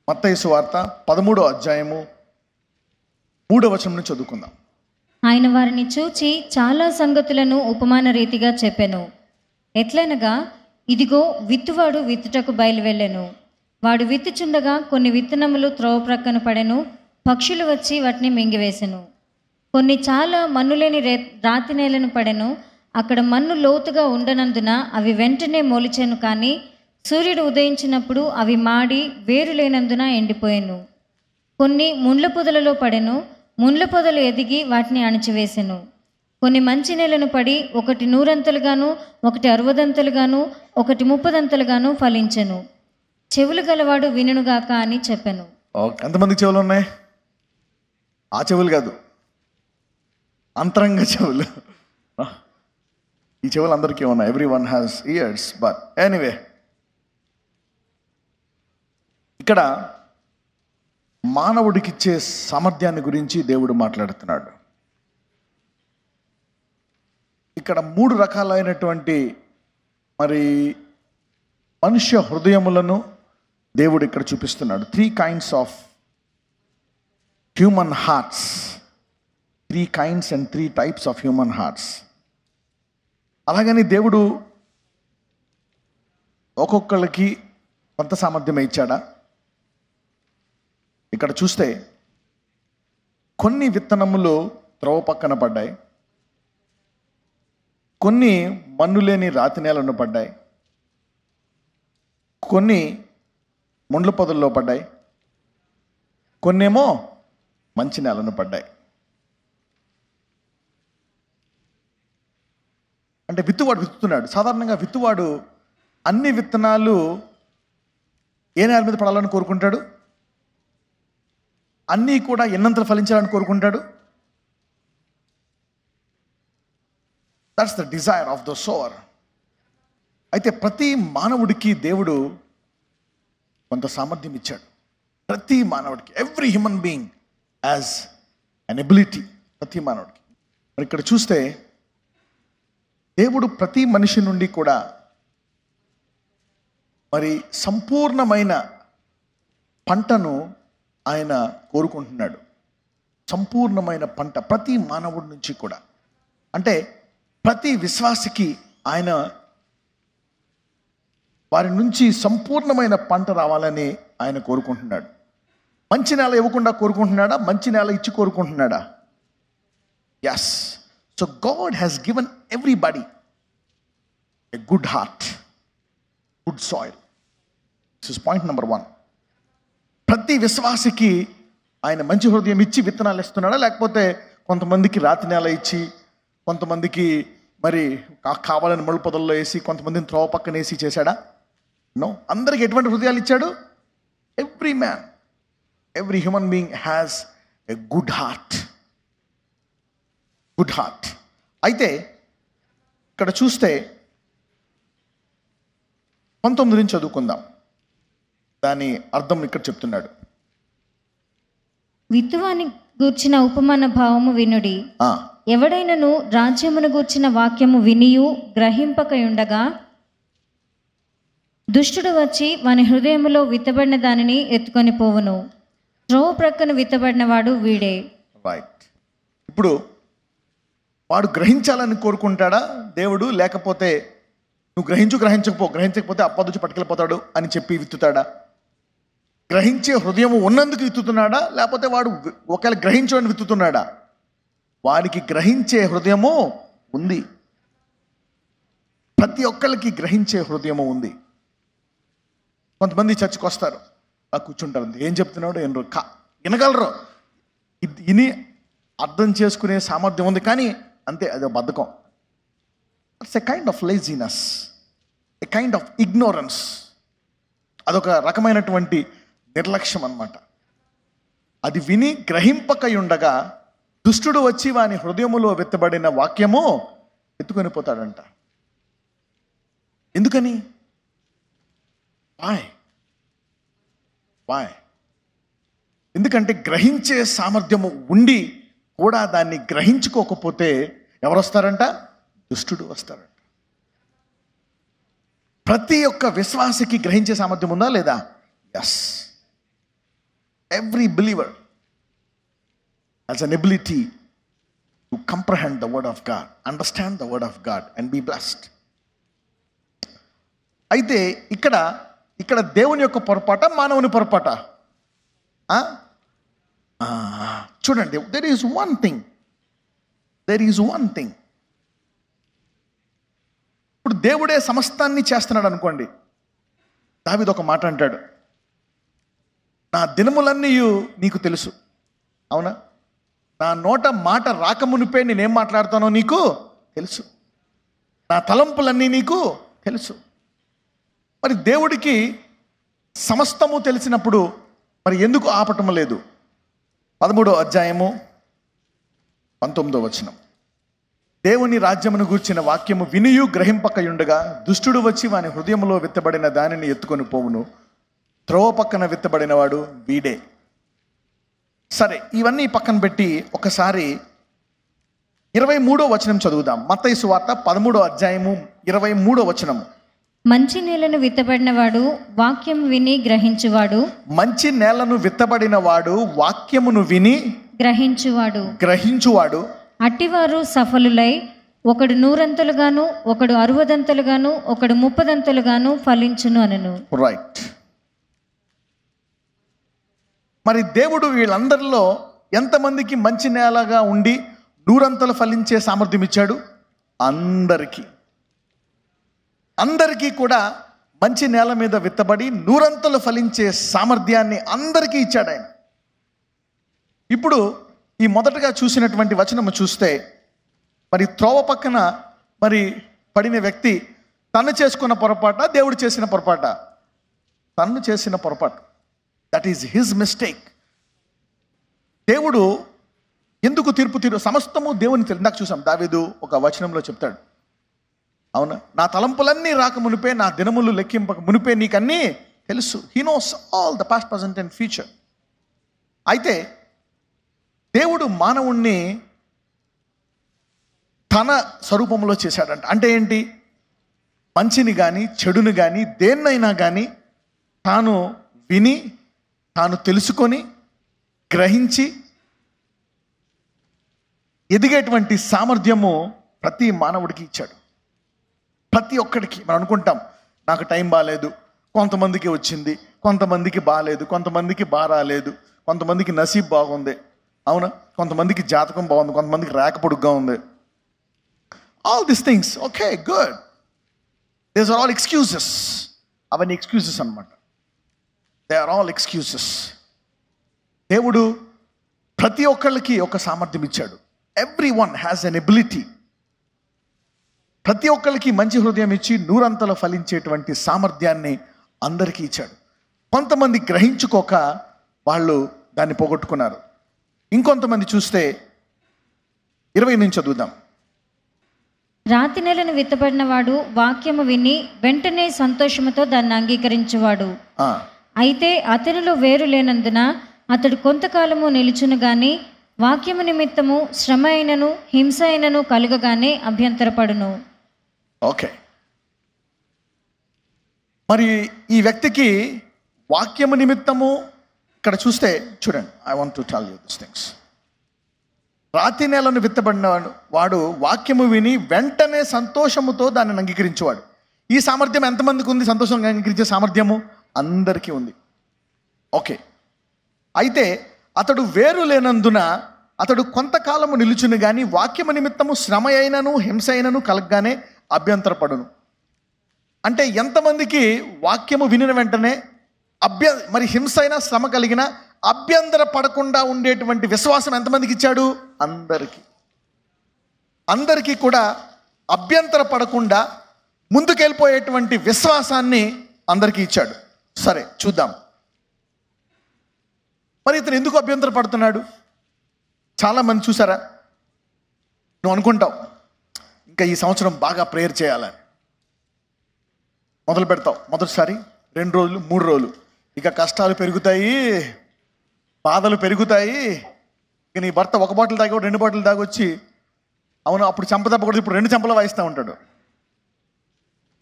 మత్తయి సువార్త 13వ అధ్యాయము 3వ వచనం నుంచి చదువుకుందాం. ఆయన వారిని చూచి చాలా సంగతులను ఉపమాన రీతిగా చెప్పెను. ఎట్లనగా, ఇదిగో విత్తువాడు విత్తుటకు బయలువెళ్ళెను. వాడు విత్తుచుండగా కొన్ని విత్తనములు త్రోవ ప్రక్కన పడెను. పక్షులు వచ్చి వాటిని మింగివేసెను. కొన్ని చాలా మన్నులేని రాతి నేలను పడెను. అక్కడ మన్ను లోతుగా ఉండనందున అవి వెంటనే మొలిచెను. కానీ సూర్యుడు ఉదయించినప్పుడు అవి మాడి వేరు లేనందున ఎండిపోయెను. కొన్ని ముండ్ల పొదలలో పడెను. ముండ్ల పొదలు ఎదిగి వాటిని అణిచివేసెను. కొన్ని మంచి నేలను పడి ఒకటి 100 ఒకటి 60 ఒకటి 30 ఫలించెను. చెవులు గలవాడు వినుగాక అని చెప్పెను. ఎంతమందికి చెవులు ఉన్నాయి? ఆ చెవులు కాదు, అంతరంగ చెవులు. ఈ చెవులు అందరికీ ఉన్నాయి. Everyone has years. But anyway, ఇక్కడ మానవుడికిచ్చే సామర్థ్యాన్ని గురించి దేవుడు మాట్లాడుతున్నాడు. ఇక్కడ 3 రకాలైనటువంటి మనుష్య హృదయములను దేవుడు ఇక్కడ చూపిస్తున్నాడు. 3 kinds of human hearts. 3 kinds and 3 types of human hearts. అలాగని దేవుడు ఒక్కొక్కళ్ళకి కొంత సామర్థ్యమే ఇచ్చాడా? ఇక్కడ చూస్తే కొన్ని విత్తనములు త్రోవ పక్కన పడ్డాయి, కొన్ని మన్ను లేని రాతి నేలను పడ్డాయి, కొన్ని ముండ్ల పొదల్లో పడ్డాయి, కొన్నేమో మంచి నేలను పడ్డాయి. అంటే విత్తువాడు విత్తుతున్నాడు. సాధారణంగా విత్తువాడు అన్ని విత్తనాలు ఏ నేల మీద పడాలని కోరుకుంటాడు? అన్నీ కూడా ఎన్నంతలు ఫలించాలని కోరుకుంటాడు. That's the desire of the sour. అయితే ప్రతి మానవుడికి దేవుడు కొంత సామర్థ్యం ఇచ్చాడు. ప్రతి మానవుడికి, every human being as an ability. ప్రతి మానవుడికి. మరి ఇక్కడ చూస్తే దేవుడు ప్రతి మనిషి నుండి కూడా సంపూర్ణమైన పంటను ఆయన కోరుకుంటున్నాడు. సంపూర్ణమైన పంట ప్రతి మానవుడి నుంచి కూడా. అంటే ప్రతి విశ్వాసికి ఆయన వారి నుంచి సంపూర్ణమైన పంట రావాలని ఆయన కోరుకుంటున్నాడు. మంచి నేల ఇవ్వకుండా కోరుకుంటున్నాడా? మంచి నేల ఇచ్చి కోరుకుంటున్నాడా? Yes. So God has given everybody a good heart, good soil. This is point number 1. ప్రతి విశ్వాసికి ఆయన మంచి హృదయం ఇచ్చి విత్తనాలు ఇస్తున్నాడా? లేకపోతే కొంతమందికి రాతి నేల ఇచ్చి, కొంతమందికి కావాలని ముళ్ళ పొదల్లో వేసి, కొంతమందిని త్రోవ పక్కన వేసి చేశాడా? నో. అందరికి ఎటువంటి హృదయాలు ఇచ్చాడు? Every man, every human being has a good heart. Good heart. అయితే ఇక్కడ చూస్తే 19 నుంచి చదువుకుందాం. దాని అర్థం ఇక్కడ చెప్తున్నాడు. విత్తువాని గూర్చిన ఉపమాన భావము వినుడి. ఎవడైనను రాజ్యమును గూర్చిన వాక్యము వినియు గ్రహింపకయుండగా దుష్టుడు వచ్చి వాని హృదయములో విత్తబడిన దానిని ఎత్తుకొని పోవును. త్రోవ ప్రక్కన విత్తబడిన వాడు వీడే. రైట్. ఇప్పుడు వాడు గ్రహించాలని కోరుకుంటాడా దేవుడు? లేకపోతే నువ్వు గ్రహించకపోతే అప్పదొచ్చి పట్టుకెళ్ళిపోతాడు అని చెప్పి విత్తుతాడా? గ్రహించే హృదయం ఉన్నందుకు విత్తుతున్నాడా? లేకపోతే వాడు ఒకవేళ గ్రహించని విత్తుతున్నాడా? వాడికి గ్రహించే హృదయము ఉంది. ప్రతి ఒక్కరికి గ్రహించే హృదయము ఉంది. కొంతమంది చర్చకు వస్తారు, కూర్చుంటారు, ఏం చెప్తున్నాడు వినగలరు, ఇని అర్థం చేసుకునే సామర్థ్యం ఉంది, కానీ అంతే, అదే బద్ధకం. It's a kind of laziness, a kind of ignorance. అదొక రకమైనటువంటి నిర్లక్ష్యం అన్నమాట. అది విని గ్రహింపకయుండగా దుష్టుడు వచ్చి వాని హృదయములో విత్తబడిన వాక్యము ఎత్తుకొని పోతాడంట. ఎందుకని? వాయ్? ఎందుకంటే గ్రహించే సామర్థ్యము ఉండి కూడా దాన్ని గ్రహించుకోకపోతే ఎవరు వస్తారంట? దుష్టుడు వస్తారంట. ప్రతి ఒక్క విశ్వాసికి గ్రహించే సామర్థ్యం ఉందా లేదా? Yes. Every believer has an ability to comprehend the word of God, understand the word of God and be blessed. అయితే ఇక్కడ దేవుని యొక్క పొరపాట, మానవుని పొరపాట? చూడండి, there is one thing. ఇప్పుడు దేవుడే సమస్తాన్ని చేస్తున్నాడు అనుకోండి. దావీదు ఒక మాట అంటాడు, నా దినములన్నీ నీకు తెలుసు. అవునా? నా నోట మాట రాకమునిపే నేనేం మాట్లాడుతానో నీకు తెలుసు, నా తలంపులన్నీ నీకు తెలుసు. మరి దేవుడికి సమస్తము తెలిసినప్పుడు మరి ఎందుకు ఆపటం లేదు? 13వ అధ్యాయము 19వ వచనం. దేవుని రాజ్యమును గూర్చిన వాక్యము వినియు గ్రహింపకయుండగా దుష్టుడు వచ్చి వాని హృదయములో విత్తబడిన దానిని ఎత్తుకొని పోవును, త్రోవ పక్కన విత్తబడినవాడు వీడే. సరే, ఇవన్నీ పక్కన పెట్టి ఒకసారి 23వ వచనం చదువుదాం. మత్తయి సువార్త 13వ అధ్యాయము 23వ వచనము. మంచి నేలను విత్తబడినవాడు వాక్యము విని గ్రహించువాడు. మంచి నేలను విత్తబడినవాడు వాక్యమును విని గ్రహించువాడు. అట్టివారు సఫలులై ఒకడు 100 ఒకడు 60 ఒకడు 30 ఫలించును అనను. రైట్. మరి దేవుడు వీళ్ళందరిలో ఎంతమందికి మంచి నేలగా ఉండి 100 ఫలించే సామర్థ్యం ఇచ్చాడు? అందరికీ కూడా మంచి నేల మీద విత్తబడి 100 ఫలించే సామర్థ్యాన్ని అందరికీ ఇచ్చాడు ఆయన. ఇప్పుడు ఈ మొదటగా చూసినటువంటి వచనము చూస్తే, మరి త్రోవ పక్కన మరి పడిన వ్యక్తి తను చేసుకున్న పొరపాట, దేవుడు చేసిన పొరపాట? తను చేసిన పొరపాటు. That is his mistake. దేవుడు ఎందుకు సమస్తము దేవుని ఇందాక చూసాం, దావీదు ఒక వచనంలో చెప్తాడు, అవునా, నా తలంపులన్నీ రాక మునిపే, నా దినములు లెక్కింపక మునిపే నీకన్నీ తెలుసు. He knows all the past, present and future. అయితే దేవుడు మానవుణ్ణి తన స్వరూపంలో చేశాడంట. అంటే ఏంటి? మంచిని కానీ చెడుని కానీ దేన్నైనా కానీ తాను విని, తాను తెలుసుకొని, గ్రహించి ఎదిగేటువంటి సామర్థ్యము ప్రతి మానవుడికి ఇచ్చాడు. ప్రతి ఒక్కడికి. మనం అనుకుంటాం, నాకు టైం బాగాలేదు, కొంతమందికి వచ్చింది, కొంతమందికి బాగాలేదు, కొంతమందికి రాలేదు, కొంతమందికి నసీబ్ బాగుంది, అవునా, కొంతమందికి జాతకం బాగుంది, కొంతమందికి రేఖ పొడుగ్గా ఉంది. All this things okay, good. These are all excuses. అవన్నీ ఎక్స్క్యూజెస్ అన్నమాట. They are all excuses. దేవుడు ప్రతి ఒక్కళ్ళకి ఒక సామర్థ్యం ఇచ్చాడు. Every one has an ability. ప్రతి ఒక్కరికి మంచి హృదయం ఇచ్చి 100 ఫలించేటువంటి సామర్థ్యాన్ని అందరికీ ఇచ్చాడు. కొంతమంది గ్రహించుకోక వాళ్ళు దాన్ని పోగొట్టుకున్నారు. ఇంకొంతమంది చూస్తే 20 నుంచి చదువుదాం. రాతి నేలను విత్తబడిన వాడు వాక్యము విని వెంటనే సంతోషముతో దాన్ని అంగీకరించేవాడు. అయితే అతనిలో వేరు లేనందున అతడు కొంతకాలము నిలుచును గాని వాక్యము నిమిత్తము శ్రమ అయినను హింస అయినను కలుగగానే అభ్యంతరపడును. ఓకే, మరి ఈ వ్యక్తికి వాక్యము నిమిత్తము ఇక్కడ చూస్తే చూడండి, I want to tell you this things. రాతి నేలను విత్తబడిన వాడు వాక్యము విని వెంటనే సంతోషముతో దాన్ని అంగీకరించేవాడు. ఈ సామర్థ్యం ఎంతమందికి ఉంది? సంతోషంగా అంగీకరించే సామర్థ్యము అందరికీ ఉంది. ఓకే, అయితే అతడు వేరు లేనందున అతడు కొంతకాలము నిలుచును కానీ వాక్యము నిమిత్తము శ్రమ అయినను హింస అయినను కలగగానే అభ్యంతరపడును. అంటే ఎంతమందికి వాక్యము వినిన వెంటనే మరి హింస అయినా శ్రమ కలిగిన అభ్యంతర పడకుండా ఉండేటువంటి విశ్వాసం ఎంతమందికి ఇచ్చాడు? అందరికీ కూడా అభ్యంతర పడకుండా ముందుకెళ్ళిపోయేటువంటి విశ్వాసాన్ని అందరికీ ఇచ్చాడు. సరే, చూద్దాం. మరి ఇతను ఎందుకు అభ్యంతర పడుతున్నాడు? చాలామంది చూసారా, నువ్వు అనుకుంటావు ఇంకా ఈ సంవత్సరం బాగా ప్రేయర్ చేయాలని మొదలు పెడతావు. మొదటిసారి 2 రోజులు 3 రోజులు, ఇక కష్టాలు పెరుగుతాయి, బాధలు పెరుగుతాయి. ఇక నీ భర్త 1 బాటిల్ తాగి 2 బాటిల్ తాగొచ్చి, అవును అప్పుడు చెంప తప్పకూడదు, ఇప్పుడు 2 చెంపలు వాయిస్తూ ఉంటాడు.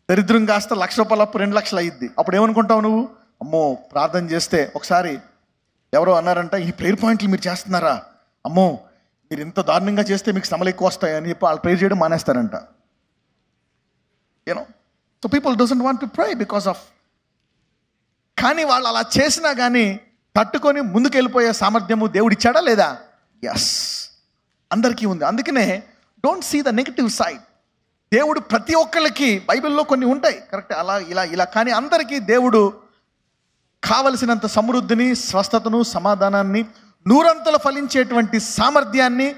దరిద్రం కాస్త ₹1,00,000 అప్పు 2 లక్షలు అయ్యిద్ది. అప్పుడు ఏమనుకుంటావు నువ్వు? అమ్మో, ప్రార్థన చేస్తే ఒకసారి ఎవరో అన్నారంట, ఈ ప్రేయర్ పాయింట్లు మీరు చేస్తున్నారా, అమ్మో మీరు ఇంత దారుణంగా చేస్తే మీకు శ్రమలు ఎక్కువ వస్తాయని చెప్పి వాళ్ళు ప్రేయర్ చేయడం మానేస్తారంట. You know, so people doesn't want to pray because of. కానీ వాళ్ళు అలా చేసినా కానీ తట్టుకొని ముందుకు వెళ్ళిపోయే సామర్థ్యము దేవుడు ఇచ్చాడా లేదా? ఎస్, అందరికీ ఉంది. అందుకనే don't see the negative side. దేవుడు ప్రతి ఒక్కళ్ళకి, బైబిల్లో కొన్ని ఉంటాయి కరెక్ట్ అలా ఇలా ఇలా, కానీ అందరికీ దేవుడు కావలసినంత సమృద్ధిని, స్వస్థతను, సమాధానాన్ని, నూరంతలు ఫలించేటువంటి సామర్థ్యాన్ని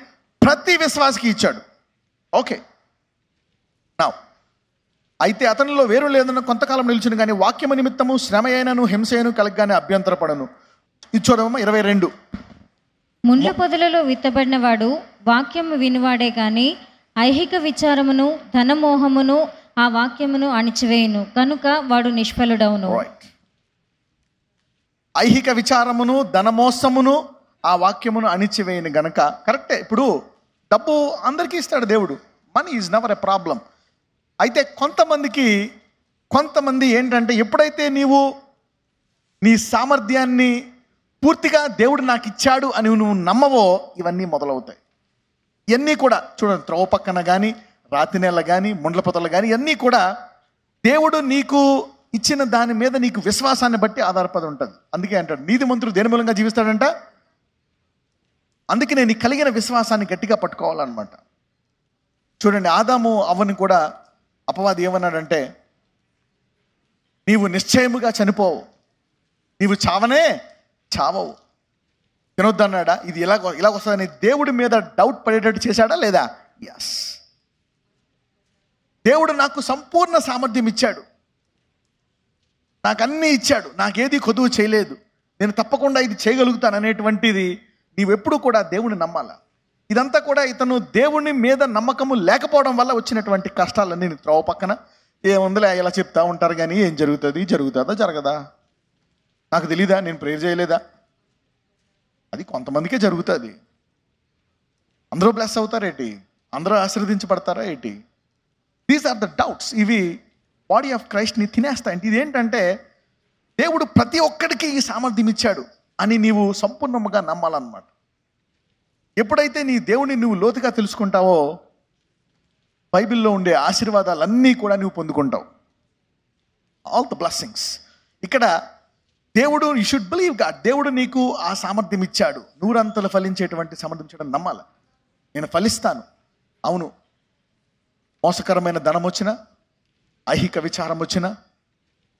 ప్రతి విశ్వాసికి ఇచ్చాడు. ఓకే, నా అయితే అతనిలో వేరు లేదన్న కొంతకాలం నిలిచిన కానీ వాక్యము నిమిత్తము శ్రమ అయినను హింస అయినను కలగగానే అభ్యంతరపడను. ఇది చూడమ్మా 22. ముండ్ల పొదలలో విత్తబడిన వాడు వాక్యము వినివాడే గాని ఐహిక విచారమును ధనమోహమును ఆ వాక్యమును అణిచివేయును, కనుక వాడు నిష్ఫలుడవును. ఐహిక విచారమును ధనమోసమును ఆ వాక్యమును అణిచివేయను గనక. కరెక్టే. ఇప్పుడు డబ్బు అందరికీ ఇస్తాడు దేవుడు, money is never a problem. అయితే కొంతమంది ఏంటంటే, ఎప్పుడైతే నీవు నీ సామర్థ్యాన్ని పూర్తిగా దేవుడు నాకు ఇచ్చాడు అని నువ్వు నమ్మవో, ఇవన్నీ మొదలవుతాయి. ఇవన్నీ కూడా చూడండి, త్రోవ పక్కన కానీ, రాతి నేల కానీ, ముండ్ల పొదలు కానీ, ఇవన్నీ కూడా దేవుడు నీకు ఇచ్చిన దాని మీద నీకు విశ్వాసాన్ని బట్టి ఆధారపడి ఉంటుంది. అందుకే అంటాడు, నీతిమంతుడు దేని మూలంగా జీవిస్తాడంట. అందుకే నేను కలిగిన విశ్వాసాన్ని గట్టిగా పట్టుకోవాలన్నమాట. చూడండి, ఆదాము అవ్వని కూడా అపవాది ఏమన్నాడంటే, నీవు నిశ్చయముగా చనిపోవు, నీవు చావవు, తినొద్దన్నాడా? ఇది ఇలా వస్తుందని దేవుడి మీద డౌట్ పడేటట్టు చేశాడా లేదా? ఎస్. దేవుడు నాకు సంపూర్ణ సామర్థ్యం ఇచ్చాడు, నాకు అన్నీ ఇచ్చాడు, నాకేది కొదువు చేయలేదు, నేను తప్పకుండా ఇది చేయగలుగుతాను అనేటువంటిది నీవెప్పుడు కూడా దేవుని నమ్మాలా. ఇదంతా కూడా ఇతను దేవుని మీద నమ్మకము లేకపోవడం వల్ల వచ్చినటువంటి కష్టాలన్నీ త్రోవ పక్కన ఏముందిలే ఇలా చెప్తా ఉంటారు, కానీ ఏం జరుగుతుందా జరగదా, నాకు తెలీదా, నేను ప్రేయర్ చేయలేదా, అది కొంతమందికే జరుగుతుంది. అందరూ బ్లెస్ అవుతారేటి, అందరూ ఆశీర్వదించబడతారా ఏంటి? These are the doubts. ఇవి బాడీ ఆఫ్ క్రైస్ట్ని తినేస్తాయంటే. ఇదేంటంటే, దేవుడు ప్రతి ఒక్కడికి ఈ సామర్థ్యం ఇచ్చాడు అని నీవు సంపూర్ణంగా నమ్మాలన్నమాట. ఎప్పుడైతే నీ దేవుని నువ్వు లోతుగా తెలుసుకుంటావో, బైబిల్లో ఉండే ఆశీర్వాదాలన్నీ కూడా నువ్వు పొందుకుంటావు. All the blessings. ఇక్కడ దేవుడు, యూ షుడ్ బిలీవ్ గాడ్, దేవుడు నీకు ఆ సామర్థ్యం ఇచ్చాడు, నూరంతలు ఫలించేటువంటి సామర్థ్యం ఇచ్చాడు నమ్మాల. నేను ఫలిస్తాను. అవును, మోసకరమైన ధనం వచ్చినా, ఐహిక విచారం వచ్చినా,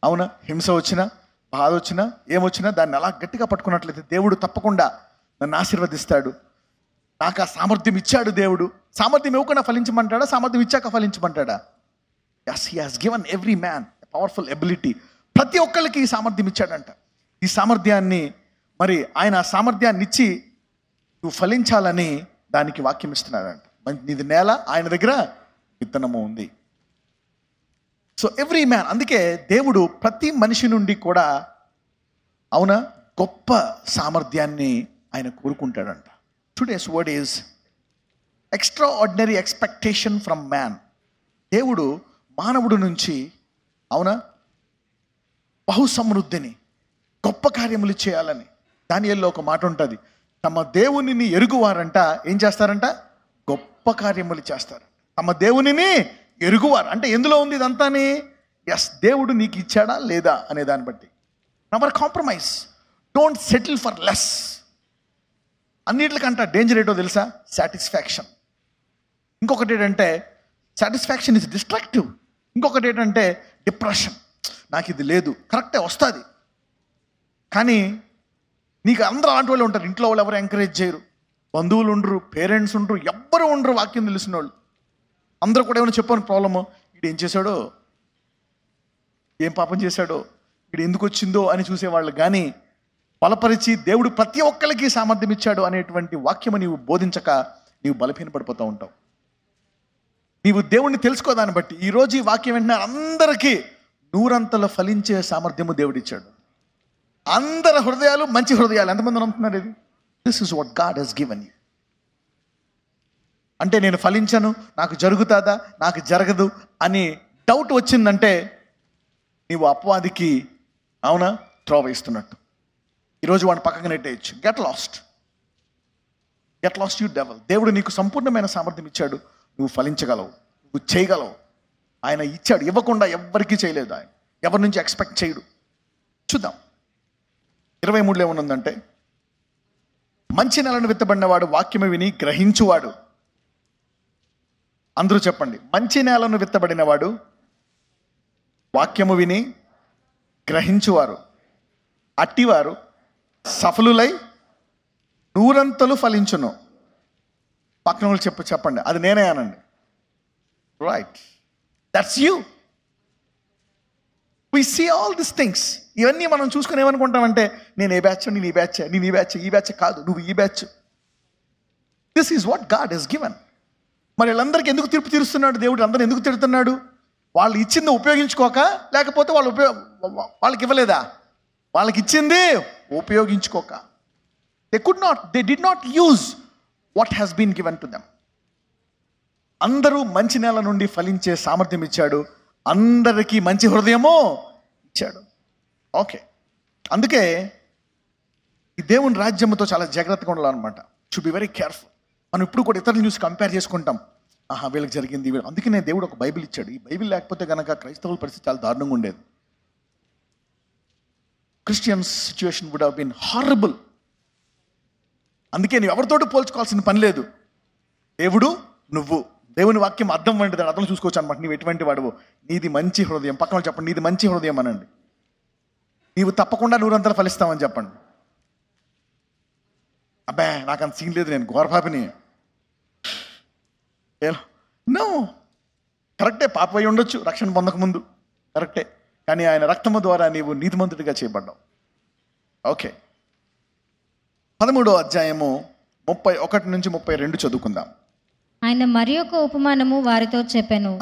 అవునా, హింస వచ్చినా, బాధ వచ్చినా, ఏమొచ్చినా దాన్ని అలా గట్టిగా పట్టుకున్నట్లయితే దేవుడు తప్పకుండా నన్ను ఆశీర్వదిస్తాడు. నాకు ఆ సామర్థ్యం ఇచ్చాడు దేవుడు. సామర్థ్యం ఇవ్వకుండా ఫలించమంటాడా? సామర్థ్యం ఇచ్చాక ఫలించమంటాడా? Yes, he has given every man powerful ability. ప్రతి ఒక్కరికి ఈ సామర్థ్యం ఇచ్చాడంట. ఈ సామర్థ్యాన్ని మరి ఆయన ఆ సామర్థ్యాన్ని ఇచ్చి నువ్వు ఫలించాలని దానికి వాక్యం ఇస్తున్నాడంట. నీది నేల, ఆయన దగ్గర విత్తనము ఉంది. So every man. అందుకే దేవుడు ప్రతి మనిషి నుండి కూడా, అవునా, గొప్ప సామర్థ్యాన్ని ఆయన కోరుకుంటాడంట. Today's word is extraordinary expectation from man. దేవుడు మానవుడు నుంచి, అవునా, బహు సమృద్ధిని, గొప్ప కార్యములు చేయాలని. దానియేలులో ఒక మాట ఉంటుంది, తమ దేవునిని ఎరుగువారంట ఏం చేస్తారంట? గొప్ప కార్యములు చేస్తారు. తమ దేవునిని ఎరుగువారు అంటే ఎందులో ఉంది ఇదంతాని? ఎస్, దేవుడు నీకు ఇచ్చాడా లేదా అనే దాన్ని బట్టి. Never compromise, don't settle for less. అన్నిటికంటే డేంజర్ ఏంటో తెలుసా? సాటిస్ఫాక్షన్. ఇంకొకటి ఏంటంటే, సాటిస్ఫాక్షన్ ఇస్ డిస్ట్రక్టివ్. ఇంకొకటి ఏంటంటే డిప్రెషన్. నాకు ఇది లేదు, కరెక్టే వస్తుంది, కానీ నీకు అందరూ అలాంటి వాళ్ళు ఉంటారు. ఇంట్లో వాళ్ళు ఎవరు ఎంకరేజ్ చేయరు, బంధువులు ఉండరు, పేరెంట్స్ ఉండరు, ఎవ్వరు ఉండరు వాక్యం తెలిసిన వాళ్ళు. అందరూ కూడా ఏమైనా చెప్పని ప్రాబ్లము, వీడు ఏం చేశాడో, ఏం పాపం చేశాడో, వీడు ఎందుకు వచ్చిందో అని చూసేవాళ్ళు. కానీ బలపరిచి దేవుడు ప్రతి ఒక్కరికి సామర్థ్యం ఇచ్చాడు అనేటువంటి వాక్యము నీవు బోధించక నీవు బలహీనపడిపోతూ ఉంటావు. నీవు దేవుణ్ణి తెలుసుకోదాన్ని బట్టి ఈరోజు ఈ వాక్యం వెంటనే అందరికీ నూరంతలు ఫలించే సామర్థ్యము దేవుడిచ్చాడు. అందరి హృదయాలు మంచి హృదయాలు. ఎంతమంది నమ్ముతున్నారు ఇది? This is what God has given you. అంటే నేను ఫలించను, నాకు జరుగుతుందా, నాకు జరగదు అని డౌట్ వచ్చిందంటే నీవు అపవాదికి, అవునా, త్రోవ ఇస్తున్నట్టు. ఈరోజు వాడిని పక్కకు నెట్టేయచ్చు. Get lost you devil. దేవుడు నీకు సంపూర్ణమైన సామర్థ్యం ఇచ్చాడు. నువ్వు ఫలించగలవు, నువ్వు చేయగలవు. ఆయన ఇచ్చాడు, ఇవ్వకుండా ఎవ్వరికీ చేయలేదు. ఆయన ఎవరి నుంచి ఎక్స్పెక్ట్ చేయడు. చూద్దాం 23లో ఏమనుందంటే, మంచి నెలను విత్తబడినవాడు వాక్యము విని గ్రహించువాడు. అందరూ చెప్పండి, మంచి నేలను విత్తబడినవాడు వాక్యము విని గ్రహించువారు, అట్టివారు సఫలులై నూరంతలు ఫలించును. పక్కన వాళ్ళు చెప్పండి, అది నేనే అనండి. Right, that's you. We see all this things. ఇవన్నీ మనం చూసుకుని ఏమనుకుంటామంటే, నేను ఏ బ్యాచ్, నేను ఈ బ్యాచ్, నేను ఈ బ్యాచ్, ఈ బ్యాచ్ కాదు, నువ్వు ఈ batch. This is what God has given. మరి వీళ్ళందరికీ ఎందుకు తీర్పు తీరుస్తున్నాడు దేవుడు? అందరూ ఎందుకు తిడుతున్నాడు? వాళ్ళు ఇచ్చింది ఉపయోగించుకోక, లేకపోతే వాళ్ళకి ఇవ్వలేదా? వాళ్ళకి ఇచ్చింది ఉపయోగించుకోక. They did not use what has been given to them. అందరూ మంచి నేల నుండి ఫలించే సామర్థ్యం ఇచ్చాడు. అందరికీ మంచి హృదయమో ఇచ్చాడు. ఓకే, అందుకే ఈ దేవుని రాజ్యంతో చాలా జాగ్రత్తగా ఉండాలన్నమాట. Should be very careful. మనం ఇప్పుడు కూడా ఇతరులను చూసి కంపేర్ చేసుకుంటాం. వీళ్ళకి జరిగింది. అందుకనే దేవుడు ఒక బైబిల్ ఇచ్చాడు. ఈ బైబిల్ లేకపోతే కనుక క్రైస్తవుల పరిస్థితి చాలా దారుణంగా ఉండేది. Christians situation would have been horrible. అందుకే నువ్వు ఎవరితోటి పోల్చుకోవాల్సిన పని లేదు. దేవుడు, నువ్వు. దేవుని వాక్యం అర్థం వంటిది, అర్థం చూసుకోవచ్చు అనమాట. నీవు ఎటువంటి వాడువు. నీది మంచి హృదయం. పక్కన వాళ్ళు చెప్పండి, నీది మంచి హృదయం అనండి. నీవు తప్పకుండా నూరంతలు ఫలిస్తావని చెప్పండి. అబ్బా నాకు అంత సీన్ లేదు, నేను ఘోరపాపిని. నో, కరెక్టే, పాప అయి ఉండొచ్చు రక్షణ పొందకముందు, కరెక్టే. కానీ ఆయన రక్తము ద్వారా నీవు నీతిమంతుడిగా చేయబడ్డావు. ఓకే, 13వ అధ్యాయము 31 నుంచి 32 చదువుకుందాం. ఆయన మరి ఒక ఉపమానము వారితో చెప్పెను.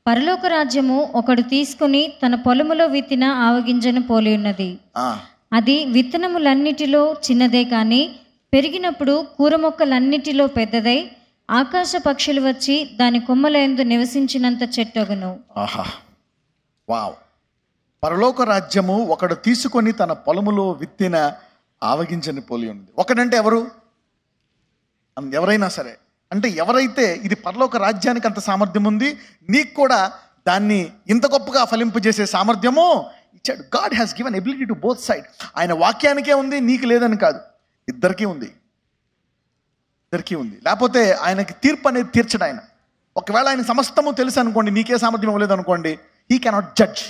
పరలోక రాజ్యము ఒకడు తీసుకుని తన పొలములో విత్తిన ఆవగింజను పోలి ఉన్నది. అది విత్తనములన్నిటిలో చిన్నదే కాని పెరిగినప్పుడు కూర మొక్కలన్నిటిలో పెద్దదై ఆకాశ పక్షులు వచ్చి దాని కొమ్మల యందు నివసించినంత చెట్టగును. ఆహా, వావ్. పరలోక రాజ్యము ఒకడు తీసుకొని తన పొలములో విత్తిన ఆవగింజని పోలి ఉంది. ఒకడంటే ఎవరు? ఎవరైనా సరే. అంటే ఎవరైతే ఇది పరలోక రాజ్యానికి అంత సామర్థ్యం ఉంది, నీకు కూడా దాన్ని ఇంత గొప్పగా ఫలింపజేసే సామర్థ్యము ఇచ్చాడు. God has given ability to both side. ఆయన వాక్యానికే ఉంది, నీకు లేదని కాదు, ఇద్దరికీ ఉంది. లేకపోతే ఆయనకి తీర్పు అనేది తీర్చడు ఆయన. ఒకవేళ ఆయన సమస్తము తెలుసు అనుకోండి, నీకే సామర్థ్యం ఇవ్వలేదు అనుకోండి, హీ కెనాట్ జడ్జ్.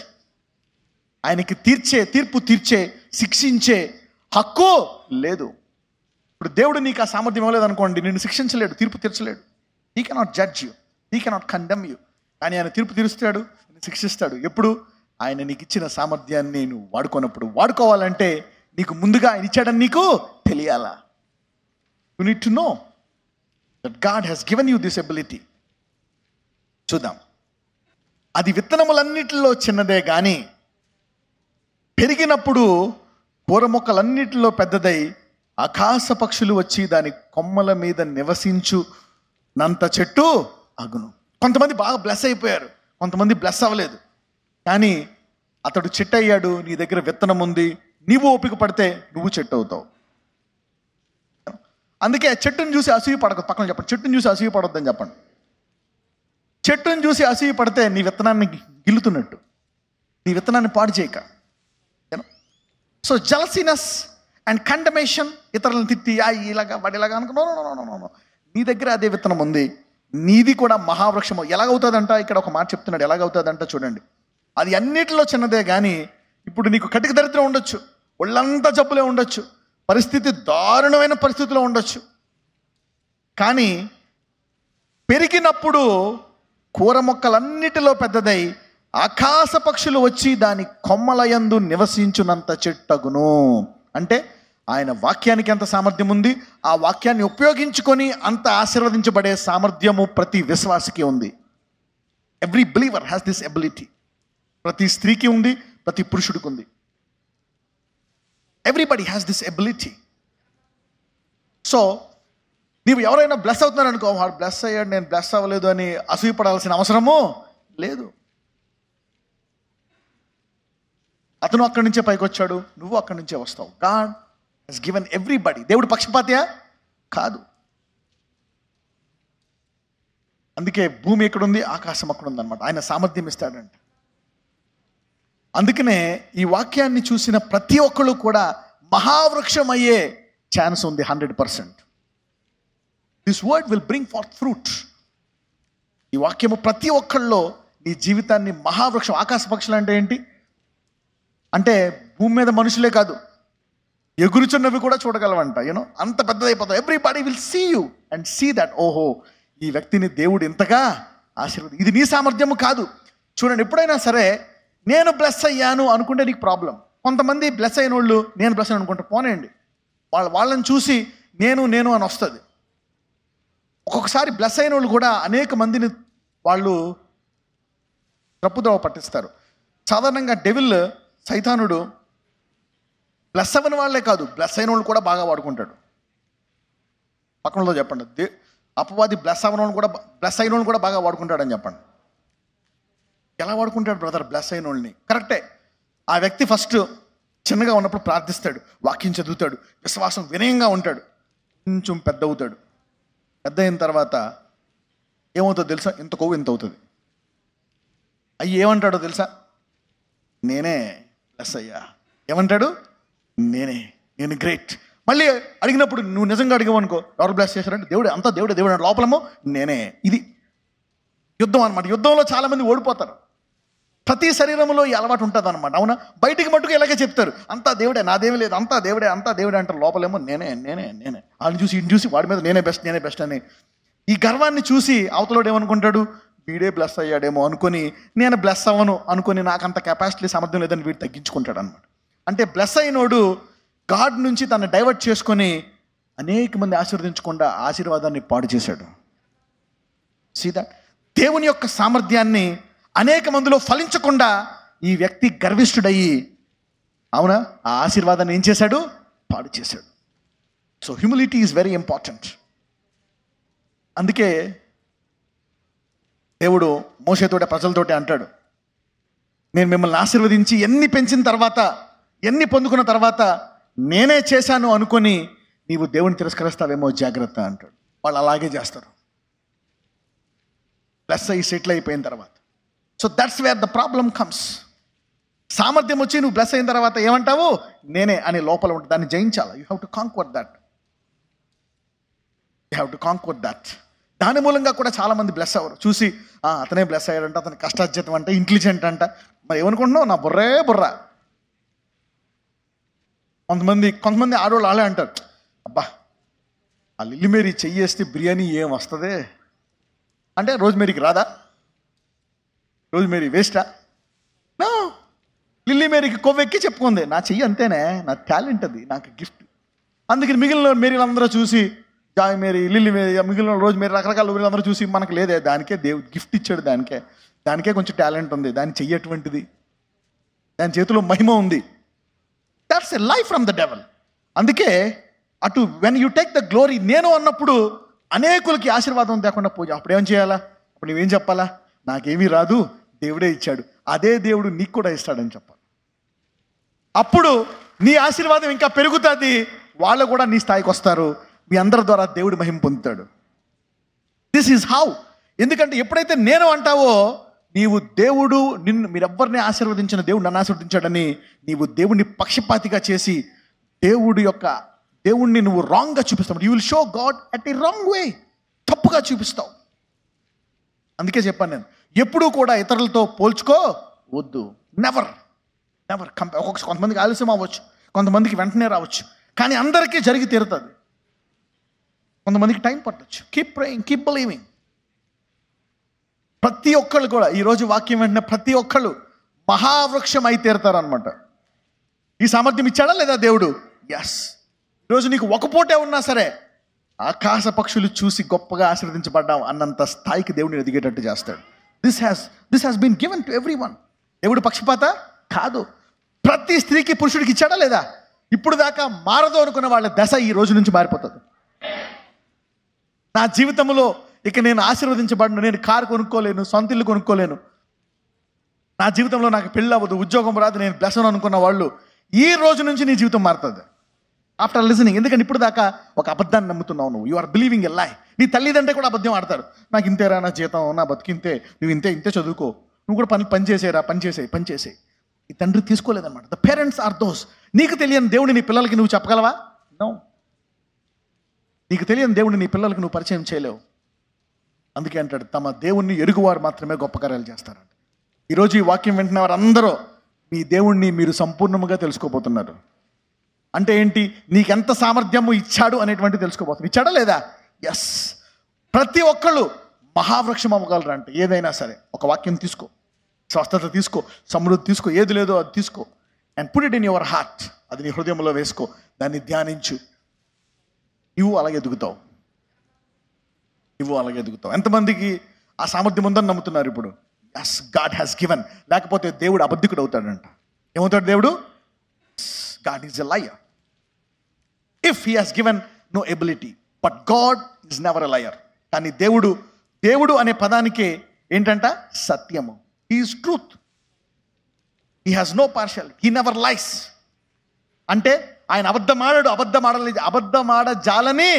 ఆయనకి తీర్పు తీర్చే, శిక్షించే హక్కు లేదు. ఇప్పుడు దేవుడు నీకు ఆ సామర్థ్యం ఇవ్వలేదు అనుకోండి, నిన్ను శిక్షించలేడు, తీర్పు తీర్చలేడు. He cannot judge you, he cannot condemn you. కానీ ఆయన తీర్పు తీరుస్తాడు, శిక్షిస్తాడు. ఎప్పుడు? ఆయన నీకు ఇచ్చిన సామర్థ్యాన్ని నువ్వు వాడుకోనప్పుడు. వాడుకోవాలంటే నీకు ముందుగా ఆయన ఇచ్చాడని నీకు తెలియాలా. You need to know that God has given you this ability. చూద్దాం. అది విత్తనములన్నిటిలో చిన్నదే కానీ పెరిగినప్పుడు కూర మొక్కలన్నిటిలో పెద్దదై ఆకాశ పక్షులు వచ్చి దాని కొమ్మల మీద నివసించునంత చెట్టు అగును. కొంతమంది బాగా బ్లెస్ అయిపోయారు, కొంతమంది బ్లెస్ అవ్వలేదు. కానీ అతడు చెట్టు అయ్యాడు. నీ దగ్గర విత్తనం ఉంది, నీవు ఓపిక పడితే నువ్వు చెట్టు అవుతావు. అందుకే చెట్టును చూసి అసూయ పడకూడదు. పక్కన చెప్పండి, చెట్టును చూసి అసూయ పడొద్దని చెప్పండి. చెట్టును చూసి అసూయ పడితే నీ విత్తనాన్ని గిల్లుతున్నట్టు, నీ విత్తనాన్ని పాడు చేయక. సో జలసీనెస్ అండ్ కండమేషన్, ఇతరులను తిట్టి ఇలాగా వాడిలాగా అనుకో. నో. నీ దగ్గర అదే విత్తనం ఉంది, నీది కూడా మహావృక్షము. ఎలాగవుతుందంట? ఇక్కడ ఒక మాట చెప్తున్నాడు, ఎలాగవుతుందంట చూడండి. అది అన్నిటిలో చిన్నదే కానీ ఇప్పుడు నీకు కటిక దరిద్రం ఉండొచ్చు, ఒళ్ళంతా జబ్బులే ఉండొచ్చు, పరిస్థితి దారుణమైన పరిస్థితిలో ఉండొచ్చు. కానీ పెరిగినప్పుడు కూర మొక్కలన్నిటిలో పెద్దదై ఆకాశ పక్షులు వచ్చి దాని కొమ్మల యందు నివసించునంత చెట్టగును. అంటే ఆయన వాక్యానికి ఎంత సామర్థ్యం ఉంది, ఆ వాక్యాన్ని ఉపయోగించుకొని అంత ఆశీర్వదించబడే సామర్థ్యము ప్రతి విశ్వాసికి ఉంది. Every believer has this ability. ప్రతి స్త్రీకి ఉంది, ప్రతి పురుషుడికి ఉంది. Everybody has this ability. So నీవు ఎవరైనా బ్లెస్ అవుతున్నాడు అనుకో, వాడు బ్లెస్ అయ్యాడు, నేను బ్లెస్ అవ్వలేదు అని అసూయపడాల్సిన అవసరము లేదు. అతను అక్కడి నుంచే పైకి వచ్చాడు, నువ్వు అక్కడి నుంచే వస్తావు. God has given everybody. దేవుడు పక్షపాతియా? కాదు. అందుకే భూమి ఎక్కడుంది, ఆకాశం అక్కడ ఉందన్నమాట. ఆయన సామర్థ్యం ఇస్తాడంట. అందుకనే ఈ వాక్యాన్ని చూసిన ప్రతి ఒక్కళ్ళు కూడా మహావృక్షం అయ్యే ఛాన్స్ ఉంది 100%. This word will bring fourth fruit. ఈ వాక్యము ప్రతి ఒక్కళ్ళలో నీ జీవితాన్ని మహావృక్షం. ఆకాశ పక్షులు అంటే ఏంటి అంటే భూమి మీద మనుషులే కాదు, ఎగురుచున్నవి కూడా చూడగలవంట. అంత పెద్దదైపోతావు. Everybody will see you and see that ఓహో, ఈ వ్యక్తిని దేవుడు ఇంతగా ఆశీర్వది. ఇది నీ సామర్థ్యము కాదు. చూడండి, ఎప్పుడైనా సరే నేను బ్లెస్ అయ్యాను అనుకుంటే నీకు ప్రాబ్లం. కొంతమంది బ్లెస్ అయిన వాళ్ళు నేను బ్లెస్ అయ్యాను అనుకుంటే పోనేయండి, వాళ్ళని చూసి నేను అని వస్తుంది. ఒక్కొక్కసారి బ్లెస్ అయిన వాళ్ళు కూడా అనేక మందిని వాళ్ళు తప్పుదోవ పట్టిస్తారు. సాధారణంగా డెవిల్, సైతానుడు బ్లెస్ అవ్వని వాళ్ళే కాదు, బ్లెస్ అయిన వాళ్ళు కూడా బాగా వాడుకుంటాడు. పక్కనలో చెప్పండి, అపవాది బ్లెస్ అయిన వాళ్ళు కూడా బాగా వాడుకుంటాడని చెప్పండి. ఎలా వాడుకుంటాడు బ్రదర్ బ్లెస్ అయిన వాళ్ళని? కరెక్టే. ఆ వ్యక్తి ఫస్ట్ చిన్నగా ఉన్నప్పుడు ప్రార్థిస్తాడు, వాక్యం చదువుతాడు, విశ్వాసం వినయంగా ఉంటాడు, కొంచెం పెద్ద అవుతాడు. పెద్ద అయిన తర్వాత ఏమవుతుందో తెలుసా? ఇంత కొవ్వు ఇంత అవుతుంది. అయ్యి ఏమంటాడో తెలుసా? నేనే బ్లెస్ అయ్యా. ఏమంటాడు? నేను గ్రేట్. మళ్ళీ అడిగినప్పుడు నువ్వు నిజంగా అడిగావనుకో, ఎవరు బ్లెస్ చేశారంటే దేవుడే, అంతా దేవుడే దేవుడు అంటే లోపలమో నేనే. ఇది యుద్ధం అనమాట. యుద్ధంలో చాలామంది ఓడిపోతారు. ప్రతి శరీరంలో ఈ అలవాటు ఉంటుంది అనమాట. అవునా? బయటికి మట్టుకు ఇలాగే చెప్తారు, అంతా దేవుడే, నాదేమీ లేదు, అంతా దేవుడే అంటారు. లోపలేమో నేనే. వాళ్ళని చూసి ఇటు చూసి వాడి మీద నేనే బెస్ట్ అని ఈ గర్వాన్ని చూసి అవతలోడు ఏమనుకుంటాడు? వీడే బ్లెస్ అయ్యాడేమో అనుకొని నేను బ్లెస్ అవ్వను అనుకొని నాకు అంత కెపాసిటీ సామర్థ్యం లేదని వీడు తగ్గించుకుంటాడు అనమాట. అంటే బ్లెస్ అయినోడు గాడ్ నుంచి తను డైవర్ట్ చేసుకొని అనేక మంది ఆశీర్వదించకుండా ఆశీర్వాదాన్ని పాడు చేశాడు. See that? దేవుని యొక్క సామర్థ్యాన్ని అనేక మందిలో ఫలించకుండా ఈ వ్యక్తి గర్విష్ఠుడయ్యి, అవునా, ఆ ఆశీర్వాదాన్ని ఏం చేశాడు? పాడు చేశాడు. So humility is very important. అందుకే దేవుడు మోషేతోటి ప్రజలతోటి అంటాడు, నేను మిమ్మల్ని ఆశీర్వదించి ఎన్ని పెంచిన తర్వాత, ఎన్ని పొందుకున్న తర్వాత నేనే చేశాను అనుకొని నీవు దేవుని తిరస్కరిస్తావేమో జాగ్రత్త అంటాడు. వాళ్ళు అలాగే చేస్తారు ప్లస్ అయ్యి సెటిల్ అయిపోయిన తర్వాత. So that's where the problem comes. సామర్థ్యం వచ్చి నువ్వు బ్లెస్ అయిన తర్వాత ఏమంటావు? నేనే అని లోపల ఉంటుంది. దాన్ని జయించాలి. You have to conquer that. దాని మూలంగా కూడా చాలామంది బ్లెస్ అవ్వరు. చూసి అతనే బ్లెస్ అయ్యాడంట, అతని కష్టార్జితం అంట, ఇంటెలిజెంట్ అంట. మరి ఏమనుకుంటున్నావు? నా బుర్ర. కొంతమంది ఆడవాళ్ళు వాళ్ళే అంటారు, అబ్బా ఆ లిల్లీ మేరీ చెయ్యేస్తే బిర్యానీ ఏం వస్తుంది అంటే, రోజ్ మేరీకి రాదా? రోజ్ మేరీ వేస్టా? నో. లిల్లీ మేరీకి కొవ్వెక్కి చెప్పుకుంది, నా చెయ్యి అంతేనే, నా టాలెంట్ అది, నాకు గిఫ్ట్. అందుకని మిగిలిన మేరీలు అందరూ చూసి, జాయ్ మేరీ, లిల్లీ మేరీ, మిగిలిన రోజ్ మేరీ, రకరకాల మేరీలు అందరూ చూసి, మనకు లేదే, దానికే దేవుడు గిఫ్ట్ ఇచ్చాడు, దానికే కొంచెం టాలెంట్ ఉంది, దాని చెయ్యి అటువంటిది, దాని చేతిలో మహిమ ఉంది. That's a life from the devil. అందుకే అటు when you take the glory, నేను అన్నప్పుడు అనేకులకి ఆశీర్వాదం తేకుండా పూజ. అప్పుడు ఏం చేయాలా? అప్పుడు నువ్వేం చెప్పాలా? నాకేమీ రాదు, దేవుడే ఇచ్చాడు, అదే దేవుడు నీకు కూడా ఇస్తాడని చెప్పాలి. అప్పుడు నీ ఆశీర్వాదం ఇంకా పెరుగుతుంది, వాళ్ళు కూడా నీ స్థాయికి వస్తారు, మీ అందరి ద్వారా దేవుడు మహిమ పొందుతాడు. This is how. ఎందుకంటే ఎప్పుడైతే నేను అంటావో, నీవు దేవుడు మీరెవ్వరిని ఆశీర్వదించిన దేవుడు నన్ను ఆశీర్వదించాడని నీవు దేవుడిని పక్షపాతిగా చేసి దేవుణ్ణి నువ్వు రాంగ్గా చూపిస్తావు. You will show God at a wrong way. తప్పుగా చూపిస్తావు. అందుకే చెప్పాను నేను, ఎప్పుడూ కూడా ఇతరులతో పోల్చుకో వద్దు. నెవర్ కొంతమందికి ఆలస్యం అవ్వచ్చు, కొంతమందికి వెంటనే రావచ్చు, కానీ అందరికీ జరిగి తీరుతుంది. కొంతమందికి టైం పట్టవచ్చు. Keep praying, keep believing. ప్రతి ఒక్కళ్ళు కూడా ఈరోజు వాక్యం వెంటనే ప్రతి ఒక్కళ్ళు మహావృక్షం అయి తీరుతారు అనమాట. ఈ సామర్థ్యం ఇచ్చాడా లేదా దేవుడు? ఎస్. ఈరోజు నీకు ఒక పూటే ఉన్నా సరే ఆకాశ పక్షులు చూసి గొప్పగా ఆశీర్వదించబడ్డాం అన్నంత స్థాయికి దేవుడిని ఎదిగేటట్టు చేస్తాడు. This has been given to everyone. దేవుడు పక్షపాత కాదు. ప్రతి స్త్రీకి పురుషుడికి ఇచ్చాడా లేదా? ఇప్పుడు దాకా మారదు అనుకున్న వాళ్ళ దశ ఈ రోజు నుంచి మారిపోతుంది. నా జీవితంలో ఇక నేను ఆశీర్వదించబడను, నేను కారు కొనుక్కోలేను, సొంత ఇల్లు కొనుక్కోలేను, నా జీవితంలో నాకు పెళ్ళి అవ్వదు, ఉద్యోగం రాదు, నేను బ్లెస్ అనుకున్న వాళ్ళు ఈ రోజు నుంచి నీ జీవితం మారుతుంది. After listening. ఎందుకంటే ఇప్పుడు దాకా ఒక అబద్ధాన్ని నమ్ముతున్నావు నువ్వు. యు ఆర్ బిలీవింగ్ ఎ లై. నీ తల్లిదండ్రులు కూడా అబద్ధం ఆడతారు. నాకు ఇంతేరా, నా జీతం, నా బతికింతే, నువ్వు ఇంతే చదువుకో, నువ్వు కూడా పని చేసేయి. ఈ తండ్రి తీసుకోలేదన్నమాట. The parents are those. నీకు తెలియని దేవుడిని నీ పిల్లలకి నువ్వు చెప్పగలవా? నో. నీకు తెలియని దేవుడిని నీ పిల్లలకి నువ్వు పరిచయం చేయలేవు. అందుకే అంటాడు, తమ దేవుణ్ణి ఎరుగువారు మాత్రమే గొప్ప కార్యాలు చేస్తారంట. ఈరోజు ఈ వాక్యం వింటున్న వారు అందరూ మీ దేవుణ్ణి మీరు సంపూర్ణంగా తెలుసుకోబోతున్నారు. అంటే ఏంటి? నీకెంత సామర్థ్యము ఇచ్చాడు అనేటువంటి తెలుసుకోబోతున్నారు. ఇచ్చాడా లేదా? ఎస్. ప్రతి ఒక్కళ్ళు మహావృక్షం అవ్వగలరు. అంటే ఏదైనా సరే ఒక వాక్యం తీసుకో, స్వస్థత తీసుకో, సమృద్ధి తీసుకో, ఏది లేదో అది తీసుకో, and put it in your heart. అది నీ హృదయంలో వేసుకో, దాన్ని ధ్యానించు. నువ్వు అలాగే ఎదుగుతావు. ఎంతమందికి ఆ సామర్థ్యం ఉందని నమ్ముతున్నారు ఇప్పుడు? Yes, God has given. లేకపోతే దేవుడు అబద్ధికుడు అవుతాడంట. ఏమవుతాడు దేవుడు? God is a liar if he has given no ability. But God is never a liar. కానీ దేవుడు అనే పదానికే ఏంటంట? సత్యము. He is truth. He has no partiality. He never lies. అంటే ఆయన అబద్ధమాడజాలని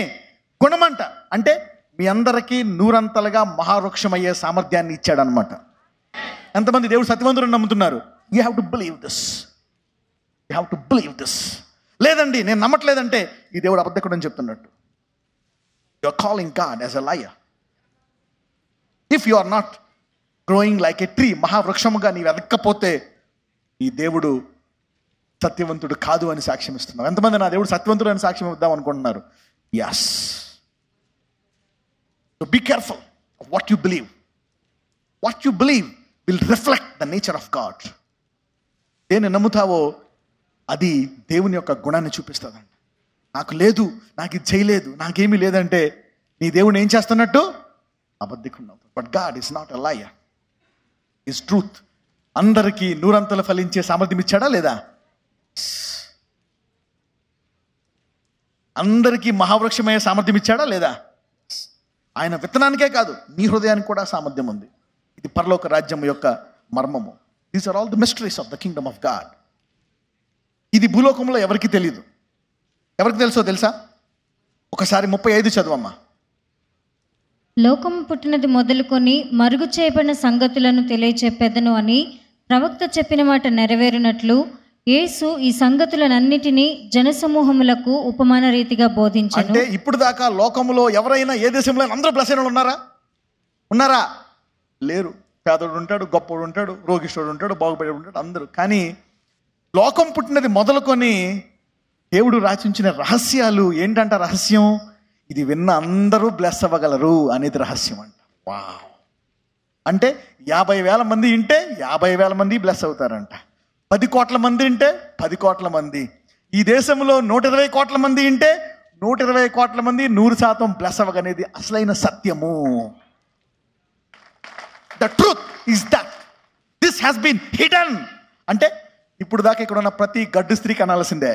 గుణమంట. అంటే మీ అందరికీ నూరంతలుగా మహావృక్షమయ్యే సామర్థ్యాన్ని ఇచ్చాడనమాట. ఎంతమంది దేవుడు సత్యవంతుడు నమ్ముతున్నారు? You have to believe this. లేదండి నేను నమ్మట్లేదంటే ఈ దేవుడు అబద్ధకుడు అని చెప్తున్నట్టు. You are calling God as a liar. If you are not growing like a tree, మహావృక్షముగా నీవు ఎదక్కపోతే ఈ దేవుడు సత్యవంతుడు కాదు అని సాక్ష్యం ఇస్తున్నావు. ఎంతమంది నా దేవుడు సత్యవంతుడు అని సాక్ష్యం ఇద్దాం అనుకుంటున్నారు? Yes. So be careful of what you believe. What you believe will reflect the nature of God. దేన్ని నమ్ముతావో అది దేవుని యొక్క గుణాన్ని చూపిస్తుందండి. నాకు లేదు, నాకు ఇది చేయలేదు, నాకేమీ లేదంటే నీ దేవుని ఏం చేస్తున్నట్టు? అబద్ధికున్నావు. But God is not a liar. Is truth. అందరికీ నూరంతలు ఫలించే సామర్థ్యం ఇచ్చాడా లేదా? అందరికీ మహావృక్షమయ్యే సామర్థ్యం ఇచ్చాడా లేదా? ఆయన విత్తనానికే కాదు, నీ హృదయానికి కూడా సామర్థ్యం ఉంది. ఇది పరలోక రాజ్యం యొక్క మర్మము. These are all the mysteries of the kingdom of God. ఇది భూలోకంలో ఎవరికి తెలియదు. ఎవరికి తెలుసో తెలుసా? ఒకసారి 35 చదవమ్మా. లోకము పుట్టినది మొదలుకొని మరుగు చేయబడిన సంగతులను తెలియచెప్పెదను అని ప్రవక్త చెప్పిన మాట నెరవేరినట్లు యేసు ఈ సంగతులనన్నిటినీ జనసమూహములకు ఉపమాన రీతిగా బోధించెను. అంటే ఇప్పుడు దాకా లోకములో ఎవరైనా ఏ దేశంలో అందరూ బ్లెస్ అయిన ఉన్నారా? లేరు. పేదోడు ఉంటాడు, గొప్పోడు ఉంటాడు, రోగిష్ఠుడు ఉంటాడు, బాగుపడేడు ఉంటాడు, అందరూ. కానీ లోకం పుట్టినది మొదలుకొని దేవుడు రాచించిన రహస్యాలు ఏంటంట? రహస్యం ఇది విన్న అందరూ బ్లెస్ అవ్వగలరు అనేది రహస్యం అంట. వావ్. అంటే 50,000 మంది వింటే 50,000 మంది బ్లెస్ అవుతారంట. 10 కోట్ల మంది వింటే 10 కోట్ల మంది. ఈ దేశంలో 120 కోట్ల మంది వింటే 120 కోట్ల మంది 100% బ్లెస్ అవ్వగనేది అసలైన సత్యము. The truth is that this has been hidden. అంటే ఇప్పుడు దాకా ఇక్కడ ఉన్న ప్రతి గడ్డు స్త్రీకి అనాల్సిందే,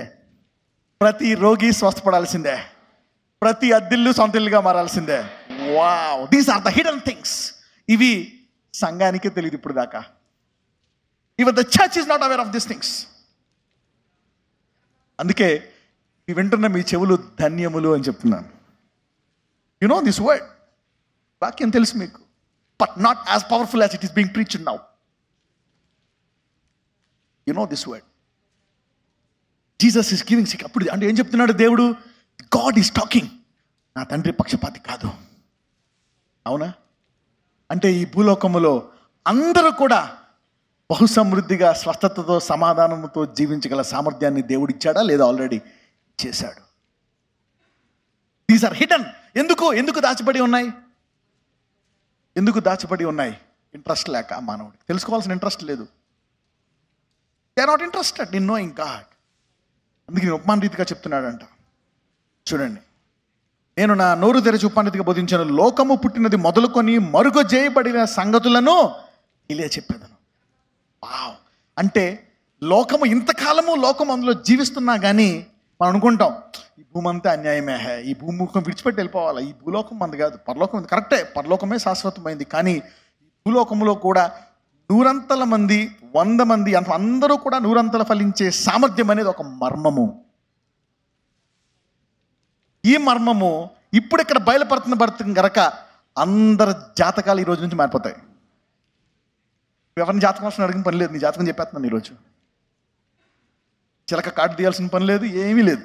ప్రతి రోగి స్వస్థపడాల్సిందే, ప్రతి అద్దిల్లు సొంత ఇల్లుగా మారాల్సిందే. Wow, these are the hidden things. ఇవి సంఘానికే తెలియదు ఇప్పుడు దాకా. Even the church is not aware of this things. అందుకే ఈ వింటున్న మీ చెవులు ధన్యములు అని చెప్తున్నాను. You know this word. వాక్యం తెలుసు మీకు, but not as powerful as it is being preached now. You know this word. Jesus is giving sick. అప్పుడు అంటే ఏం చెప్తున్నాడు దేవుడు? God is talking. నా తండ్రి పక్షపాతి కాదు. అవునా? అంటే ఈ భూలోకములో అందరూ కూడా బహుసమృద్ధిగా స్వస్థతతో సమాధానంతో జీవించగల సామర్థ్యాన్ని దేవుడు ఇచ్చాడా లేదా? ఆల్రెడీ చేశాడు. These are hidden. ఎందుకు దాచిపడి ఉన్నాయి? ఇంట్రెస్ట్ లేక. మానవుడికి తెలుసుకోవాల్సిన ఇంట్రెస్ట్ లేదు. They are not interested in knowing God. అందుకే నేను ఉపమాన రీతిగా చెప్తున్నాడంట. చూడండి, నేను నా నోరు తెరిచి ఉపమాన రీతిగా బోధించాను. లోకము పుట్టినది మొదలుకొని మరుగు చేయబడిన సంగతులను చెప్పేదను. వావ్. అంటే లోకము ఇంతకాలము అందులో జీవిస్తున్నా కానీ మనం అనుకుంటాం ఈ భూమి అంతా అన్యాయమే, ఈ భూముఖం విడిచిపెట్టి వెళ్ళిపోవాలి, ఈ భూలోకం మంది కాదు, పరలోకం ఉంది. కరెక్టే, పరలోకమే శాశ్వతమైంది. కానీ భూలోకంలో కూడా 100 మంది 100 మంది అందరూ కూడా 100 ఫలించే సామర్థ్యం అనేది ఒక మర్మము. ఈ మర్మము ఇప్పుడు ఇక్కడ బయలుపడుతుంది గనక అందరి జాతకాలు ఈ రోజు నుంచి మారిపోతాయి. ఎవరిని జాతకం వస్తున్న అడిగిన పని లేదు, నీ జాతకం చెప్పేస్తున్నాను ఈరోజు. చిలక కార్డు తీయాల్సిన పని లేదు, ఏమీ లేదు.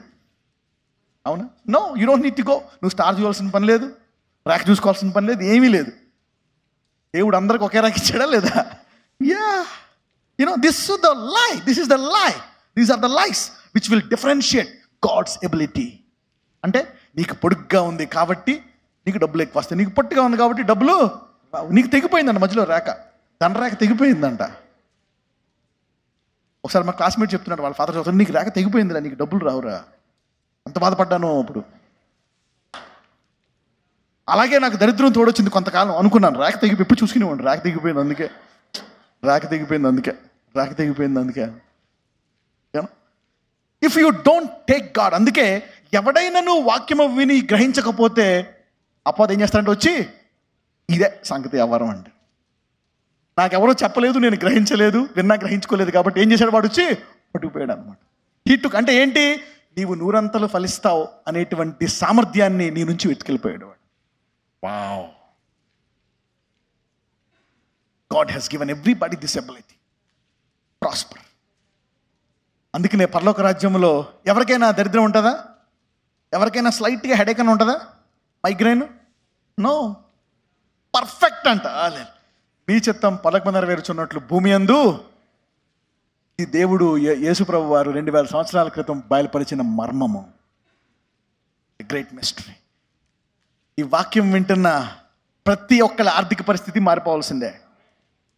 అవునా? No, you don't need to go. నువ్వు స్టార్ చూడాల్సిన పని లేదు, ర్యాక్ చూసుకోవాల్సిన పని లేదు, ఏమీ లేదు. దేవుడు అందరికి ఒకే ర్యాక్ ఇచ్చాడా లేదా? Yeah, this is the lie, these are the lies which will differentiate God's ability. అంటే నీకు పొడుగ్గా ఉంది కాబట్టి నీకు డబ్బులు ఎక్కువ వస్తాయి, నీకు పొట్టిగా ఉంది కాబట్టి డబ్బులు నీకు తెగిపోయిందంట, మధ్యలో రేఖ, తన రేఖ తెగిపోయిందంట. ఒకసారి మా క్లాస్మేట్ చెప్తున్నాడు, వాళ్ళ ఫాదర్ చదువుతాడు, నీకు రేఖ తెగిపోయిందిరా, నీకు డబ్బులు రావురా. అంత బాధపడ్డాను అప్పుడు. అలాగే నాకు దరిద్రం తోడొచ్చింది కొంతకాలం. అనుకున్నాను రేఖ తెగిపోయి, ఇప్పుడు చూసుకునేవాడు రేఖ తెగిపోయింది అందుకే. If you don't take God, అందుకే ఎవడైనా నువ్వు వాక్యము విని గ్రహించకపోతే అపవాది ఏం చేస్తాడంటే వచ్చి ఇదే సంగతి వ్యవహారం అంటే, నాకెవరో చెప్పలేదు, నేను గ్రహించలేదు, విన్నా గ్రహించుకోలేదు కాబట్టి ఏం చేశాడు వాడు వచ్చి పట్టుకుపోయాడు అనమాట. హిట్టుకు అంటే ఏంటి? నీవు నూరంతలు ఫలిస్తావు అనేటువంటి సామర్థ్యాన్ని నీ నుంచి వెతుకెళ్ళిపోయాడు వాడు. Wow, God has given everybody this ability prosper. అందుకనే పరలోక రాజ్యంలో ఎవరికైనా దరిద్రం ఉంటుందా? ఎవరికైనా స్లైట్గా హెడేక్ అని ఉంటుందా? మైగ్రేన్? నో, పర్ఫెక్ట్ అంట. నీ చిత్తం పలక నెరవేర్చున్నట్లు భూమి యందు ఈ దేవుడు యేసుప్రభు వారు 2000 సంవత్సరాల క్రితం బయలుపరిచిన మర్మము, గ్రేట్ మిస్టరీ. ఈ వాక్యం వింటున్న ప్రతి ఒక్కళ్ళ ఆర్థిక పరిస్థితి మారిపోవాల్సిందే,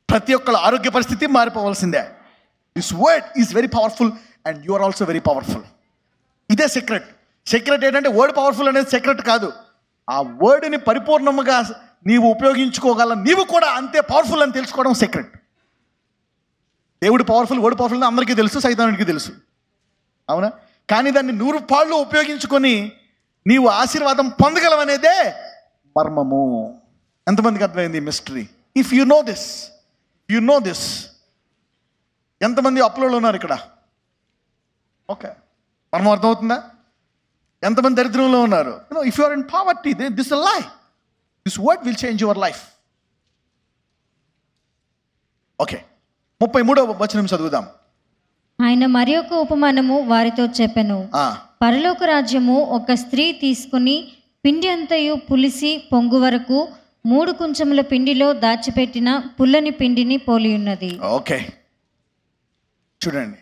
ప్రతి ఒక్కళ్ళ ఆరోగ్య పరిస్థితి మారిపోవాల్సిందే. This word is very powerful and you are also very powerful. ఇదే సీక్రెట్ ఏంటంటే వర్డ్ పవర్ఫుల్ అనేది సీక్రెట్ కాదు, ఆ వర్డ్ని పరిపూర్ణముగా నీవు ఉపయోగించుకోగల నీవు కూడా అంతే పవర్ఫుల్ అని తెలుసుకోవడం సీక్రెట్. దేవుడు పవర్ఫుల్, వర్డ్ పవర్ఫుల్ అని అందరికీ తెలుసు, సైతానుడికి తెలుసు, అవునా? కానీ దాన్ని 100 పాళ్ళు ఉపయోగించుకొని నీవు ఆశీర్వాదం పొందగలవనేదే మర్మము. ఎంతమందికి అర్థమైంది mystery? If you know this, ఎంతమంది అప్పులలో ఉన్నారు ఇక్కడ? ఓకే, మర్మం అర్థమవుతుందా? ఎంతమంది దరిద్రంలో ఉన్నారు? If you are in poverty, this is lie. This word will change your life. Okay, 33వ వచనం చదువుదాం. ఆయన మరి ఒక ఉపమానము వారితో చెప్పెను. పరలోక రాజ్యము ఒక స్త్రీ తీసుకుని పిండి అంతయు పులిసి పొంగు వరకు 3 కుంచముల పిండిలో దాచిపెట్టిన పుల్లని పిండిని పోలి ఉన్నది. ఓకే, చూడండి,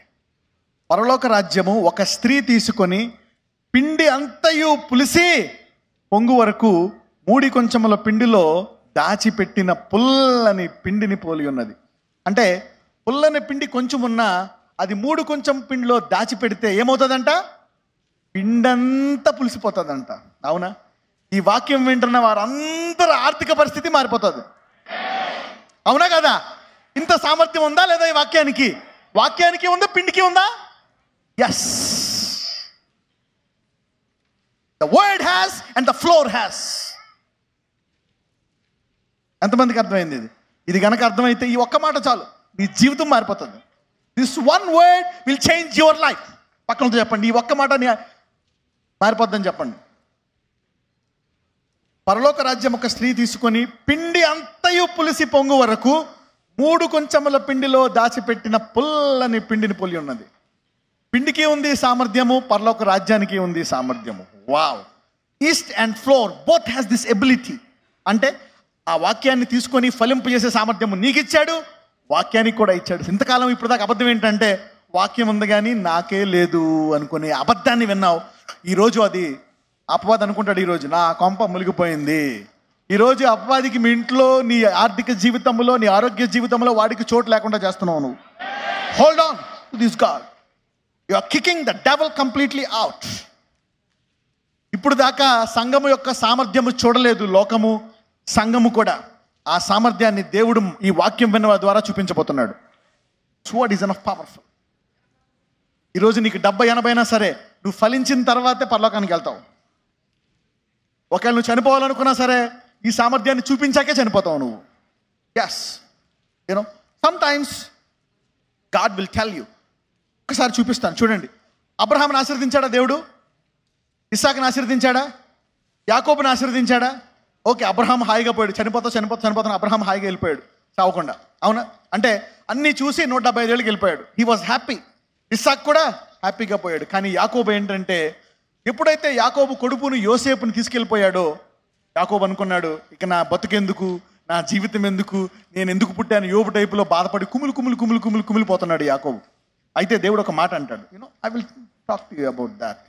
పరలోక రాజ్యము ఒక స్త్రీ తీసుకొని పిండి అంతయు పులిసి పొంగు వరకు 3 కొంచెముల పిండిలో దాచిపెట్టిన పుల్లని పిండిని పోలి ఉన్నది. అంటే పుల్లని పిండి కొంచెం ఉన్నా అది 3 కొంచెం పిండిలో దాచిపెడితే ఏమవుతుందంట? పిండంతా పులిసిపోతుందంట. అవునా? ఈ వాక్యం వింటున్న వారందరూ ఆర్థిక పరిస్థితి మారిపోతుంది. అవునా కదా? ఇంత సామర్థ్యం ఉందా లేదా ఈ వాక్యానికి? వాక్యానికి ఉందా, పిండికి ఉందా? Yes, the word has and the flour has. ఎంతమందికి అర్థమైంది ఇది కనుక అర్థమైతే ఈ ఒక్క మాట చాలు, నీ జీవితం మారిపోతుంది. This one word will change your life. పక్కనతో చెప్పండి, ఈ ఒక్క మాట మారిపోద్దని చెప్పండి. పరలోక రాజ్యం ఒక స్త్రీ తీసుకొని పిండి అంతయు పులిసి పొంగు వరకు 3 కొంచెముల పిండిలో దాచిపెట్టిన పుల్లని పిండిని పోలి ఉన్నది. పిండికి ఉంది సామర్థ్యము, పరలోక రాజ్యానికి ఉంది సామర్థ్యము. Wow, east and floor both has this ability. అంటే ఆ వాక్యాన్ని తీసుకొని ఫలింపజేసే సామర్థ్యము నీకు ఇచ్చాడు, వాక్యానికి కూడా ఇచ్చాడు. ఇంతకాలం ఇప్పుడు దాకా అబద్ధం ఏంటంటే వాక్యం ఉంది కానీ నాకే లేదు అనుకునే అబద్ధాన్ని విన్నావు. ఈరోజు అది అపవాది అనుకుంటాడు, ఈరోజు నా కొంప మునిగిపోయింది. ఈరోజు అపవాదికి మీ ఇంట్లో, నీ ఆర్థిక జీవితంలో, నీ ఆరోగ్య జీవితంలో వాడికి చోటు లేకుండా చేస్తున్నావు నువ్వు. Hold on to this God. You are kicking the devil completely out. ఇప్పుడు దాకా సంఘము యొక్క సామర్థ్యము చూడలేదు లోకము, సంఘము కూడా. ఆ సామర్థ్యాన్ని దేవుడు ఈ వాక్యం విన్న ద్వారా చూపించబోతున్నాడు. So what is enough powerful. ఈరోజు నీకు 70-80 అయినా సరే, నువ్వు ఫలించిన తర్వాతే పరలోకానికి వెళ్తావు. ఒకవేళ నువ్వు చనిపోవాలనుకున్నా సరే ఈ సామర్థ్యాన్ని చూపించాకే చనిపోతావు నువ్వు. Yes, sometimes God will tell you. ఒకసారి చూపిస్తాను చూడండి. అబ్రహాంని ఆశీర్వదించాడా దేవుడు? ఇస్సాకుని ఆశీర్వదించాడా? యాకోబుని ఆశీర్వదించాడా? ఓకే, అబ్రహాం హాయిగా పోయాడు, చనిపోతాను అబ్రహాం హాయిగా వెళ్ళిపోయాడు చావకుండా, అవునా? అంటే అన్నీ చూసి 175 ఏళ్ళకి వెళ్ళిపోయాడు. He was happy. ఇస్సాక్ కూడా హ్యాపీగా పోయాడు. కానీ యాకోబు ఏంటంటే, ఎప్పుడైతే యాకోబు కొడుకును యోసేపుని తీసుకెళ్ళిపోయాడో, యాకోబు అనుకున్నాడు, ఇక నా బతుకెందుకు, నా జీవితం ఎందుకు, నేను ఎందుకు పుట్టాను, యోబు టైపులో బాధపడి కుమిలిపోతున్నాడు యాకోబు. అయితే దేవుడు ఒక మాట అంటాడు, I will talk to you about that.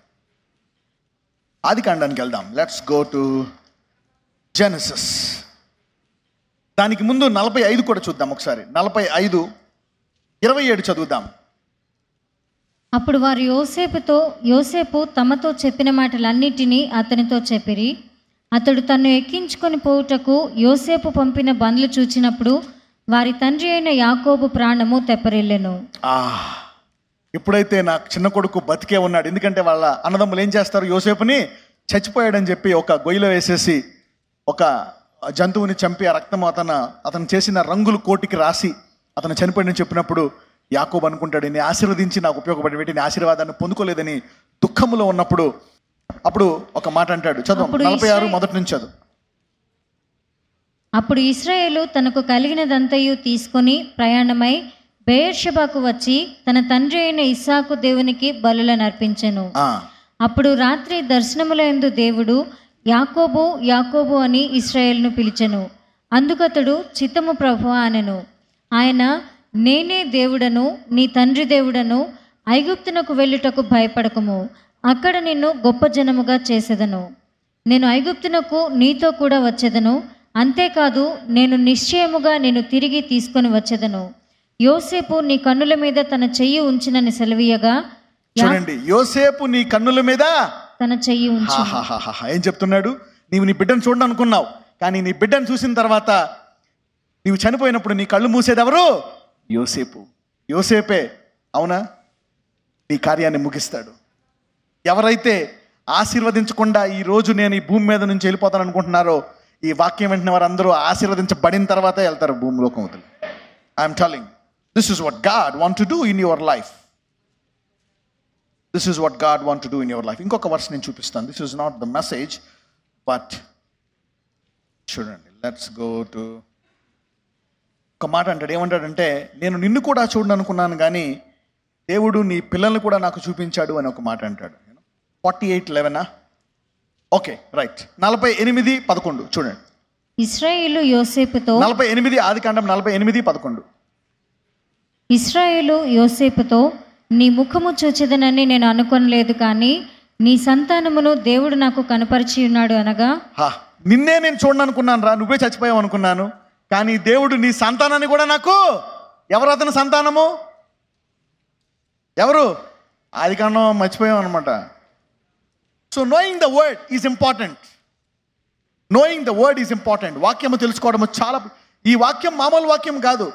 ఆదికాండానికి వెళ్దాం. Let's go to Genesis. దానికి ముందు 45 కూడా చూద్దాం ఒకసారి. 45:27 చదువుదాం. అప్పుడు వారు యోసేపు తమతో చెప్పిన మాటలన్నిటినీ అతనితో చెప్పిరి. అతడు తన్ను ఎక్కించుకొని పోవుటకు యోసేపు పంపిన బండ్లు చూచినప్పుడు వారి తండ్రి అయిన యాకోబు ప్రాణము తెప్పరిల్లెను. ఎప్పుడైతే నా చిన్న కొడుకు బతికే ఉన్నాడు, ఎందుకంటే వాళ్ళ అన్నదమ్ములు ఏం చేస్తారు, యోసేపుని చచ్చిపోయాడని చెప్పి ఒక గొయ్యిలో వేసేసి ఒక జంతువుని చంపి ఆ రక్తం అతను చేసిన రంగులు కోటికి రాసి అతను చనిపోయాడని చెప్పినప్పుడు యాకోబు అనుకుంటాడు, నీ ఆశీర్వదించి నాకు ఉపయోగపడి పెట్టి నీ ఆశీర్వాదాన్ని పొందుకోలేదని దుఃఖంలో ఉన్నప్పుడు అప్పుడు ఒక మాట అంటాడు. చదువు 46 మొదటి నుంచి చదువు. అప్పుడు ఇశ్రాయేలు తనకు కలిగినదంతయు తీసుకొని ప్రయాణమై బెయేర్షెబాకు వచ్చి తన తండ్రి అయిన ఇస్సాకు దేవునికి బలులను అర్పించెను. అప్పుడు రాత్రి దర్శనములందు దేవుడు యాకోబు యాకోబు అని ఇశ్రాయేలును పిలిచెను. అందుకతడు చిత్తము ప్రభువా అనెను. ఆయన, నేనే దేవుడను, నీ తండ్రి దేవుడను. ఐగుప్తునకు వెళ్ళుటకు భయపడకము, అక్కడ నిన్ను గొప్ప జనముగా చేసేదను. నేను ఐగుప్తునకు నీతో కూడా వచ్చేదను. అంతేకాదు, నేను నిశ్చయముగా నేను తిరిగి తీసుకొని వచ్చేదను. యోసేపు నీ కన్నుల మీద తన చెయ్యి ఉంచినని సెలవీయగా, చూడండి, యోసేపు నీ కన్నుల మీద తన చెయ్యి ఉంచి. ఏం చెప్తున్నాడు? నీవు నీ బిడ్డను చూడను అనుకున్నావు, కానీ నీ బిడ్డను చూసిన తర్వాత నీవు చనిపోయినప్పుడు నీ కళ్ళు మూసేదెవరు? యోసేపే. అవునా? నీ కార్యాన్ని ముగిస్తాడు. ఎవరైతే ఆశీర్వదించకుండా ఈరోజు నేను ఈ భూమి మీద నుంచి వెళ్ళిపోతాను అనుకుంటున్నారో, ఈ వాక్యం వెంటనే వారందరూ ఆశీర్వదించబడిన తర్వాతే వెళ్తారు భూమిలోకి అవతలి. I'm telling, this is what God want to do in your life. This is what God want to do in your life. ఇంకొక వర్స్ నేను చూపిస్తాను. This is not the message, but చూడండి, లెట్స్ గో టు ఒక మాట అంటాడు. ఏమంటాడంటే, నేను నిన్ను కూడా చూడను అనుకున్నాను, కానీ దేవుడు నీ పిల్లల్ని కూడా నాకు చూపించాడు అని ఒక మాట అంటాడు. 48:11. Okay, right. 48:11 చూడండి. ఇశ్రాయేలు యోసేపుతో 48 ఆదికాండం 48:11. ఇశ్రాయేలు యోసేపుతో, నీ ముఖము చూచెదనని నేను అనుకొనలేదు, కానీ నీ సంతానమును దేవుడు నాకు కనపరిచి ఉన్నాడు అనగా, నిన్నే నేను చూడను అనుకున్నాను రా, నువ్వే చచ్చిపోయావు అనుకున్నాను, కానీ దేవుడు నీ సంతానాన్ని కూడా నాకు. ఎవరు అతని సంతానము? ఎవరు? ఆదికాండం మర్చిపోయాం అనమాట. So knowing the word is important. వాక్యము తెలుసుకోవడము చాలా. ఈ వాక్యం మామూలు వాక్యం కాదు.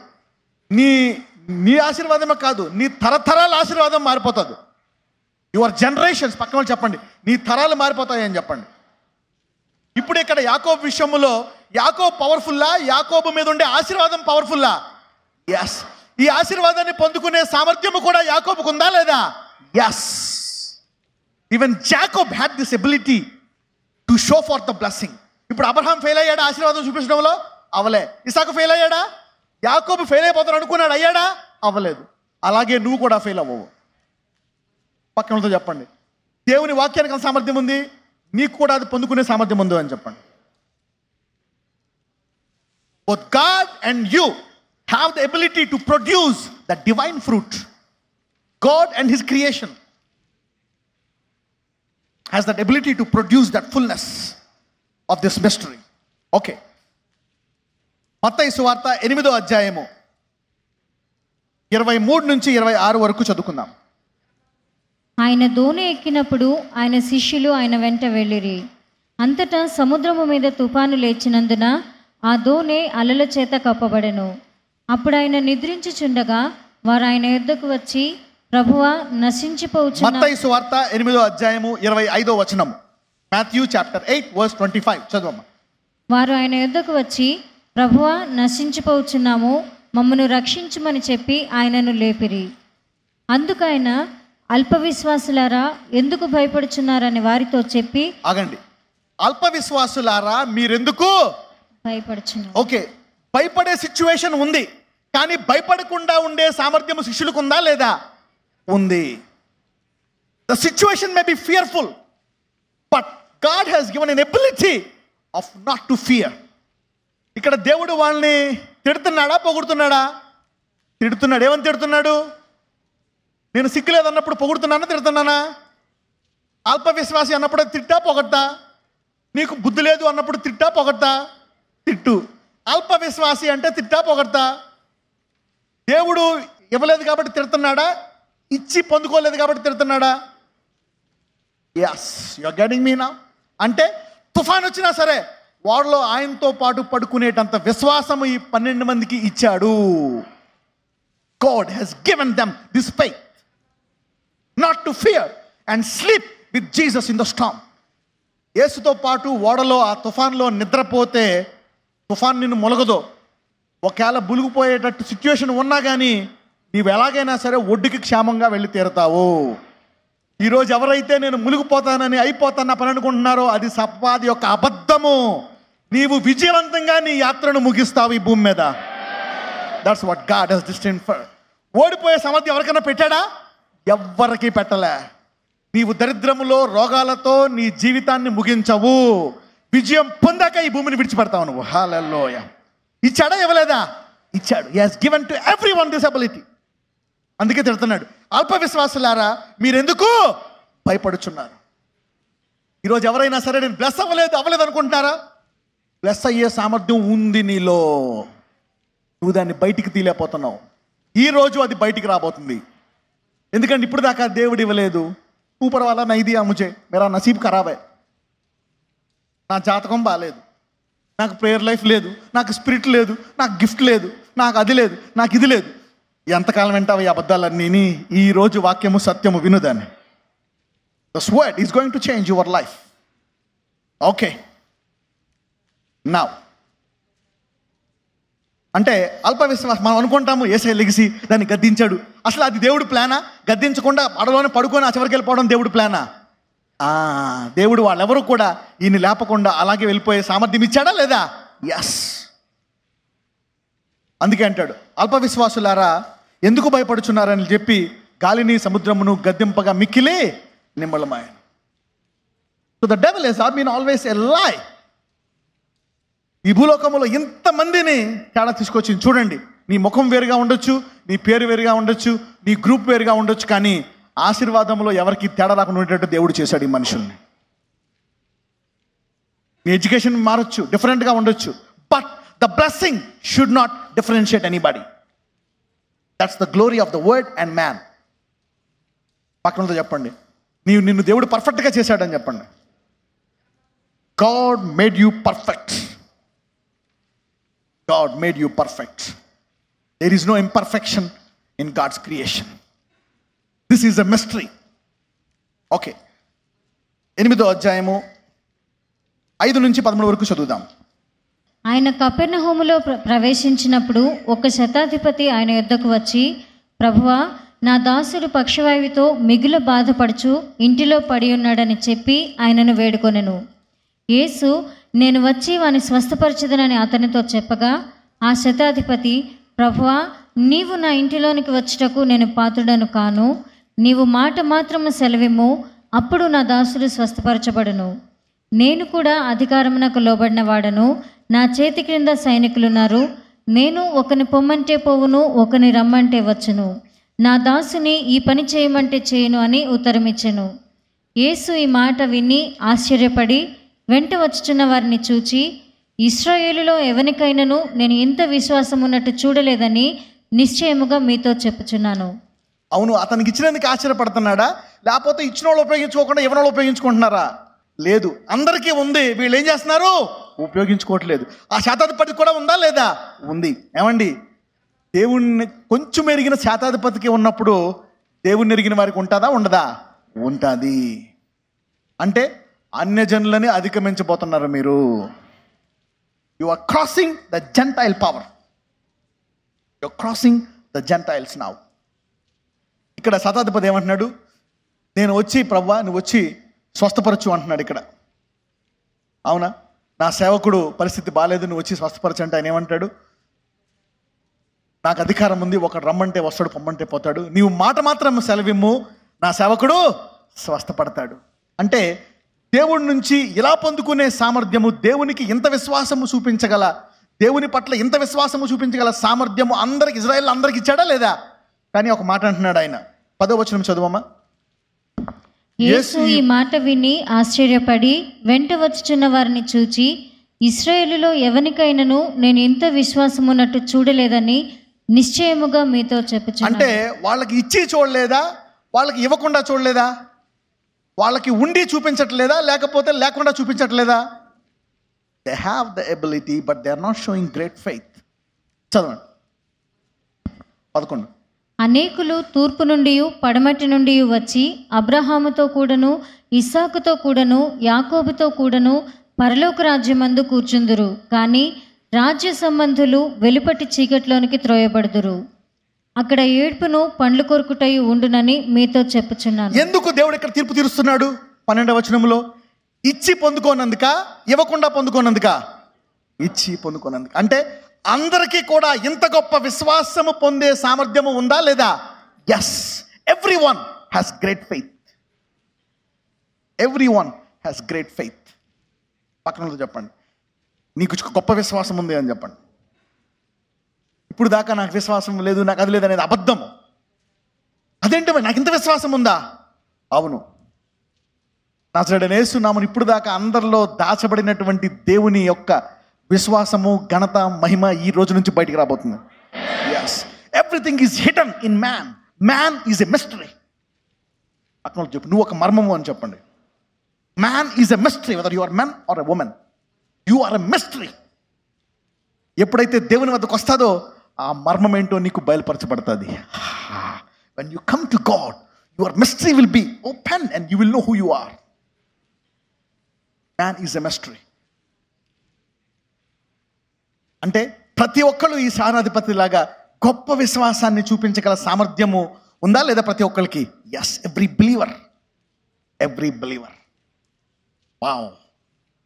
నీ ఆశీర్వాదమే కాదు, నీ తరతరాల ఆశీర్వాదం మారిపోతుంది. యువర్ జనరేషన్స్, పక్కన వాళ్ళు చెప్పండి, నీ తరాలు మారిపోతాయి అని చెప్పండి. ఇప్పుడు ఇక్కడ యాకోబు విషయంలో యాకోబు పవర్ఫుల్లా? యాకోబు మీద ఉండే ఆశీర్వాదం పవర్ఫుల్లా? ఎస్. ఈ ఆశీర్వాదాన్ని పొందుకునే సామర్థ్యము కూడా యాకోబుకు ఉందా లేదా? Yes. Even Jacob had this ability to show far the blessing. ఇప్పుడు అబ్రహాం ఫెయిల్ అయ్యాడా ఆశీర్వాదం చూపించడంలో? అవలే. ఇసాకు ఫెయిల్ అయ్యాడా? యాకోబు ఫెయిల్ అయిపోతాడు అనుకున్నాడు, అయ్యాడా? అవ్వలేదు. అలాగే నువ్వు కూడా ఫెయిల్ అవ్వవు. పక్కనతో చెప్పండి, దేవుని వాక్యానికి అంత సామర్థ్యం ఉంది, నీకు కూడా అది పొందుకునే సామర్థ్యం ఉంది అని చెప్పండి. Both God and you have the ability to produce the divine fruit. God and his creation has that ability to produce that fullness of this mystery. Okay. మత్తయి సువార్త 8వ అధ్యాయము 23 నుంచి 26 వరకు చదువుకుందాం. ఆయన దోణి ఎక్కినప్పుడు ఆయన శిష్యులు ఆయన వెంట వెళ్ళిరి. అంతటా సముద్రము మీద తుఫాను లేచినందున ఆ దోణి అలల చేత కప్పబడెను. అప్పుడు ఆయన నిద్రించుచుండగా వారు ఆయన యొద్దకు వచ్చి, ప్రభువా, నశించిపోవచ్చు. మత్తయి సువార్త 8వ అధ్యాయము 25వ వచనము. మాథ్యూ చాప్టర్ 8 వర్స్ 25 చదవమ్మా. వారు ఆయన యొద్దకు వచ్చి, ప్రభువా, నశించిపోవచ్చున్నాము, మమ్మను రక్షించుమని చెప్పి ఆయనను లేపిరి. అందుకు ఆయన, అల్ప విశ్వాసులారా, ఎందుకు భయపడుచున్నారని వారితో చెప్పి, ఆగండి, అల్ప విశ్వాసులారా మీరెందుకు భయపడుచున్నారు. ఓకే, భయపడే సిచ్యువేషన్ ఉంది, కానీ భయపడకుండా ఉండే సామర్థ్యం శిష్యులకు ఉందా లేదా? ఉంది. The situation may be fearful, but God has given an ability of not to fear. ఇక్కడ దేవుడు వాళ్ళని తిడుతున్నాడా పొగుడుతున్నాడా? తిడుతున్నాడు. ఏమని తిడుతున్నాడు? నేను సిగ్గులేదన్నప్పుడు పొగుడుతున్నానా తిడుతున్నానా? అల్ప విశ్వాసి అన్నప్పుడు తిట్టా పొగట్టా? నీకు బుద్ధి లేదు అన్నప్పుడు తిట్టా పొగట్టా? తిట్టు. అల్ప విశ్వాసి అంటే తిట్టా పొగట్టా? దేవుడు ఇవ్వలేదు కాబట్టి తిడుతున్నాడా? ఇచ్చి పొందుకోలేదు కాబట్టి తిడుతున్నాడా? Yes, you are getting me now. అంటే తుఫాన్ వచ్చినా సరే వారిలో ఆయనతో పాటు పడుకునేటంత విశ్వాసము ఈ 12 మందికి ఇచ్చాడు. God has given them this faith not to fear and sleep with Jesus in the storm. యేసుతో పాటు ఓడలో ఆ తుఫాన్లో నిద్రపోతే తుఫాన్ నిన్ను మొలగదో. ఒకవేళ బులిగిపోయేటట్టు సిచ్యువేషన్ ఉన్నా కానీ నీవు ఎలాగైనా సరే ఒడ్డుకి క్షేమంగా వెళ్ళి తీరుతావు. ఈరోజు ఎవరైతే నేను మునిగిపోతానని అయిపోతాన పని అనుకుంటున్నారో అది సప్పాది యొక్క అబద్ధము. నీవు విజయవంతంగా నీ యాత్రను ముగిస్తావు ఈ భూమి మీద. That's what God has destined for. ఓడిపోయే సామర్థ్యం ఎవరికైనా పెట్టాడా? ఎవ్వరికీ పెట్టలే. నీవు దరిద్రములో రోగాలతో నీ జీవితాన్ని ముగించవు. విజయం పొందాక ఈ భూమిని విడిచిపెడతావు నువ్వు. హల్లెలూయా. ఇచ్చాడా ఇవ్వలేదా? ఇచ్చాడు. He has given to everyone this ability. అందుకే తిడుతున్నాడు, అల్ప విశ్వాసులారా మీరెందుకు భయపడుచున్నారు? ఈరోజు ఎవరైనా సరే నేను బ్లెస్ అవ్వలేదు అనుకుంటున్నారా? బ్లెస్ అయ్యే సామర్థ్యం ఉంది నీలో. నువ్వు దాన్ని బయటికి తీలేకపోతున్నావు. ఈరోజు అది బయటికి రాబోతుంది. ఎందుకంటే ఇప్పుడు దాకా దేవుడు ఇవ్వలేదు. ఊపర్ వాలా నహీ దియా ముझे, మేరా నసీబ్ ఖరాబ్ హై. నా జాతకం బాగాలేదు, నాకు ప్రేయర్ లైఫ్ లేదు, నాకు స్పిరిట్ లేదు, నాకు గిఫ్ట్ లేదు, నాకు అది లేదు, నాకు ఇది లేదు. ఎంతకాలం వింటావు ఈ అబద్ధాలన్నీ? ఈరోజు వాక్యము సత్యము వినుదాన్ని. This word is going to change your life. Okay, now అంటే అల్ప విశ్వాసం మనం అనుకుంటాము యేసయ్య లెగిసి దాన్ని గద్దించాడు. అసలు అది దేవుడు ప్లానా? గద్దించకుండా అడలోనే పడుకొని ఆ చివరికి వెళ్ళిపోవడం దేవుడు ప్లానా? దేవుడు వాళ్ళెవరూ కూడా ఈయన లేపకుండా అలాగే వెళ్ళిపోయే సామర్థ్యం ఇచ్చాడా లేదా? ఎస్. అందుకే అంటాడు, అల్ప విశ్వాసులారా ఎందుకు భయపడుచున్నారని చెప్పి గాలిని సముద్రమును గద్దింపగా మిక్కిలి నిమ్మళమాయను. So the devil has been always a lie. ఈ భూలోకంలో ఇంతమందిని తేడా తీసుకొచ్చింది. చూడండి, నీ ముఖం వేరుగా ఉండొచ్చు, నీ పేరు వేరుగా ఉండొచ్చు, నీ గ్రూప్ వేరుగా ఉండొచ్చు, కానీ ఆశీర్వాదంలో ఎవరికి తేడా రాకుండా ఉండేటట్టు దేవుడు చేశాడు ఈ మనుషుల్ని. నీ ఎడ్యుకేషన్ మారొచ్చు, డిఫరెంట్గా ఉండొచ్చు, but the blessing should not differentiate anybody. That's the glory of the word and man. పక్కనతో చెప్పండి, నిన్ను దేవుడు పర్ఫెక్ట్గా చేశాడని చెప్పండి. God made you perfect. God made you perfect. There is no imperfection in God's creation. This is a mystery. Okay. 8వ అధ్యాయము 5 నుంచి 13 వరకు చదువుదాం. ఆయన కపెర్నహూములో ప్రవేశించినప్పుడు ఒక శతాధిపతి ఆయన యొద్దకు వచ్చి, ప్రభువా, నా దాసుడు పక్షవాయువుతో మిగుల బాధపడుచు ఇంటిలో పడి ఉన్నాడని చెప్పి ఆయనను వేడుకొనెను. యేసు, నేను వచ్చి వాని స్వస్థపరచదనని అతనితో చెప్పగా, ఆ శతాధిపతి, ప్రభువా, నీవు నా ఇంటిలోనికి వచ్చుటకు నేను పాత్రుడను కాను. నీవు మాట మాత్రము సెలవిమ్ము, అప్పుడు నా దాసుడు స్వస్థపరచబడును. నేను కూడా అధికారమునకు లోబడిన వాడను, నా చేతి క్రింద సైనికులున్నారు. నేను ఒకని పొమ్మంటే పోవును, ఒకని రమ్మంటే వచ్చును. నా దాసుని ఈ పని చేయమంటే చేయను అని ఉత్తరమిచ్చెను. యేసు ఈ మాట విని ఆశ్చర్యపడి వెంట వచ్చుచున్న వారిని చూచి, ఇశ్రాయేలులో ఎవరికైనాను నేను ఇంత విశ్వాసం ఉన్నట్టు చూడలేదని నిశ్చయముగా మీతో చెప్పుచున్నాను. అవును, అతనికి ఇచ్చినందుకు ఆశ్చర్యపడుతున్నాడా? లేకపోతే ఇచ్చిన వాళ్ళు ఉపయోగించుకోకుండా ఎవరి వాళ్ళు ఉపయోగించుకుంటున్నారా? లేదు, అందరికీ ఉంది. వీళ్ళు ఏం చేస్తున్నారు? ఉపయోగించుకోవట్లేదు. ఆ శతాధిపతికి కూడా ఉందా లేదా? ఉంది. ఏమండి, దేవుణ్ణి కొంచెం ఎరిగిన శతాధిపతికి ఉన్నప్పుడు దేవుణ్ణి ఎరిగిన వారికి ఉంటుందా ఉండదా? ఉంటుంది. అంటే అన్యజనులని అధిగమించబోతున్నారు మీరు. You are crossing the gentile power. You are crossing the gentiles now. ఇక్కడ శతాధిపతి ఏమంటున్నాడు? నేను వచ్చి, ప్రభువా నువ్వు వచ్చి స్వస్థపరచు అంటున్నాడు. ఇక్కడ అవునా? నా సేవకుడు పరిస్థితి బాగాలేదు, నువ్వు వచ్చి స్వస్థపరచంటే ఆయన ఏమంటాడు? నాకు అధికారం ఉంది, ఒకడు రమ్మంటే వస్తాడు, పొమ్మంటే పోతాడు, నీవు మాట మాత్రం సెలవిమ్ము, నా సేవకుడు స్వస్థపడతాడు. అంటే దేవుడి నుంచి ఇలా పొందుకునే సామర్థ్యము, దేవునికి ఇంత విశ్వాసము చూపించగల, దేవుని పట్ల ఇంత విశ్వాసము చూపించగల సామర్థ్యము అందరికి, ఇజ్రాయేల్ అందరికి ఇచ్చాడా లేదా? కానీ ఒక మాట అంటున్నాడు ఆయన. 10వ వచనం చదువమ్మా. యేసు ఈ మాట విని ఆశ్చర్యపడి వెంట వచ్చుచున్న వారిని చూచి, ఇశ్రాయేలులో ఎవనికైనను నేను ఇంత విశ్వాసమున్నట్టు చూడలేదని నిశ్చయముగా మీతో చెప్పుచున్నాను. అంటే వాళ్ళకి ఇచ్చి చూడలేదా? వాళ్ళకి ఇవ్వకుండా చూడలేదా? వాళ్ళకి ఉండి చూపించట్లేదా? లేకపోతే లేకుండా చూపించట్లేదా? They have the ability but they are not showing great faith. చదవండి 11. అనేకులు తూర్పు నుండి పడమటి నుండి వచ్చి అబ్రహాముతో కూడను ఇస్సాకుతో కూడను యాకోబుతో కూడను పరలోక రాజ్యమందు కూర్చుందురు, కానీ రాజ్య సంబంధులు వెలుపటి చీకట్లోనికి త్రోయబడుదురు. అక్కడ ఏడ్పును పండ్లు కొరుకుటయు ఉండునని మీతో చెప్పుచున్నాను. ఎందుకు దేవుడు ఇక్కడ తీర్పు తీరుస్తున్నాడు? 12వ వచనంలో ఇచ్చి పొందుకోనందుక, ఇవ్వకుండా పొందుకోనందుక? ఇచ్చి పొందుకోనందుక. అంటే అందరికీ కూడా ఇంత గొప్ప విశ్వాసము పొందే సామర్థ్యము ఉందా లేదా? Yes, every one has great faith. Every one has great faith. పక్కనతో చెప్పండి, నీకు గొప్ప విశ్వాసం ఉంది అని చెప్పండి. ఇప్పుడు దాకా నాకు విశ్వాసం లేదు, నాకు అది లేదు అనేది అబద్ధము. అదేంటి నాకు ఇంత విశ్వాసం ఉందా? అవును, నజరేయుడైన యేసు నామమున ఇప్పుడు దాకా అందరిలో దాచబడినటువంటి దేవుని యొక్క విశ్వాసము, ఘనత, మహిమ ఈ రోజు నుంచి బయటికి రాబోతుంది. Yes, everything is hidden in man. Man is a mystery. అక్కడ చెప్పు, నువ్వు ఒక మర్మము అని చెప్పండి. Man is a mystery, whether you are men or a woman, you are a mystery. ఎప్పుడైతే దేవుని వద్దకు వస్తాదో ఆ మర్మం ఏంటో నీకు బయలుపరచబడుతుంది. When you come to God, your mystery will be open and you will know who you are. Man is a mystery. అంటే ప్రతి ఒక్కరు ఈ సారాధిపతి లాగా గొప్ప విశ్వాసాన్ని చూపించగల సామర్థ్యము ఉందా లేదా ప్రతి ఒక్కరికి? Yes, every believer. వావ్,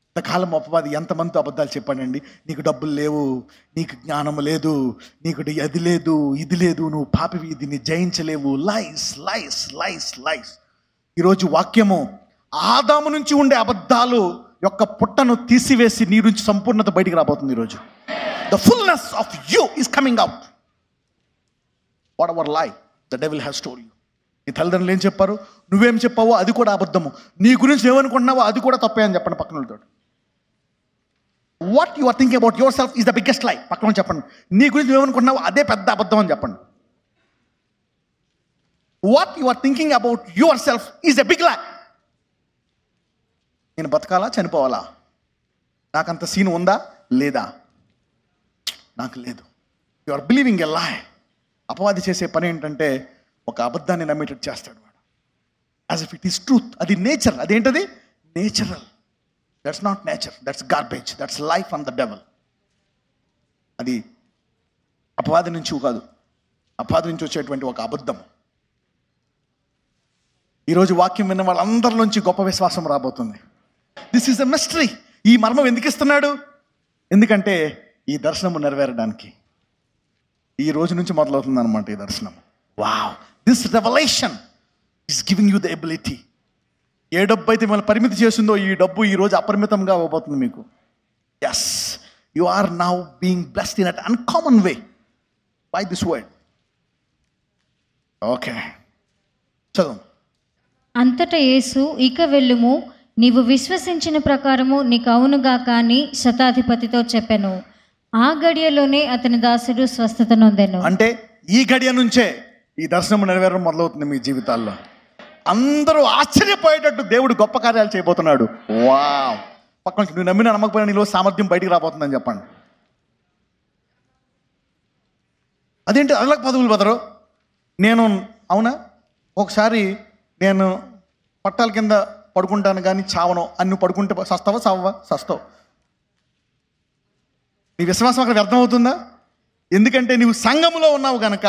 ఇంతకాలం అపవాది ఎంతమందితో అబద్ధాలు చెప్పాడండి. నీకు డబ్బులు లేవు, నీకు జ్ఞానం లేదు, నీకు అది లేదు, ఇది లేదు, నువ్వు పాపివి, దీన్ని జయించలేవు. లైస్ లైస్ లైస్ లైస్. ఈరోజు వాక్యము ఆదాము నుంచి ఉండే అబద్ధాలు యొక్క పుట్టను తీసివేసి నీ నుంచి సంపూర్ణత బయటికి రాబోతుంది. ఈరోజు the fullness of you is coming out. Whatever lie the devil has told you. నీ తల్లిదండ్రులు ఏం చెప్పారు, నువ్వేం చెప్పావో అది కూడా అబద్ధము. నీ గురించి ఏమనుకుంటున్నావో అది కూడా తప్పే అని చెప్పండి పక్కనతో. What you are thinking about yourself is the biggest lie. పక్కన చెప్పండి, నీ గురించి ఏమనుకుంటున్నావో అదే పెద్ద అబద్ధం అని చెప్పండి. What you are thinking about yourself is a big lie. నేను బతకాలా చనిపోవాలా, నాకంత సీన్ ఉందా లేదా? నాకు లేదు. యు ఆర్ బిలీవింగ్ ఎ లై. అపవాది చేసే పని ఏంటంటే ఒక అబద్ధాన్ని నమ్మేటట్టు చేస్తాడు వాడు, as if it is truth. అది నేచర్. అదేంటది? Natural. That's not nature, that's garbage, that's life on the devil. అది అపవాది నుంచి కాదు, అపవాది నుంచి వచ్చేటువంటి ఒక అబద్ధం. ఈరోజు వాక్యం విన్న వాళ్ళందరి నుంచి గొప్ప విశ్వాసం రాబోతుంది. This is a mystery. ఈ మర్మం ఎందుకు ఇస్తున్నాడు? ఎందుకంటే ఈ దర్శనము నెరవేరడానికి. ఈ రోజు నుంచి మొదలవుతుంది అనమాట ఈ దర్శనం. Wow, this revolution is giving you the ability. ఏ డబ్బు అయితే మిమ్మల్ని పరిమితి చేసిందో ఈ డబ్బు ఈ రోజు అపరిమితంగా అవ్వబోతుంది మీకు. Yes, you are now being blessed in at uncommon way by this word. Okay, చదువు. అంతటా యేసు, ఇక వెళ్ళుము, నీవు విశ్వసించిన ప్రకారము నీకు అవునుగా కానీ శతాధిపతితో చెప్పెను. ఆ గడియలోనే అతని దాసుడు స్వస్థత నొందెను. అంటే ఈ గడియ నుంచే ఈ దర్శనం నెరవేరడం మొదలవుతుంది మీ జీవితాల్లో. అందరూ ఆశ్చర్యపోయేటట్టు దేవుడు గొప్ప కార్యాలు చేయబోతున్నాడు. వావ్, పక్కన నువ్వు నమ్మిన నమ్మకపోయినా నీలో సామర్థ్యం బయటికి రాబోతుందని చెప్పండి. అదేంటి అదలకు పదవులు బదరు? నేను అవునా, ఒకసారి నేను పట్టాల కింద పడుకుంటాను కానీ చావను. అన్ను పడుకుంటే సస్తావా చావవా? సస్తావు. నీ విశ్వాసం అక్కడ వ్యర్థమవుతుందా? ఎందుకంటే నీవు సంఘములో ఉన్నావు గనక,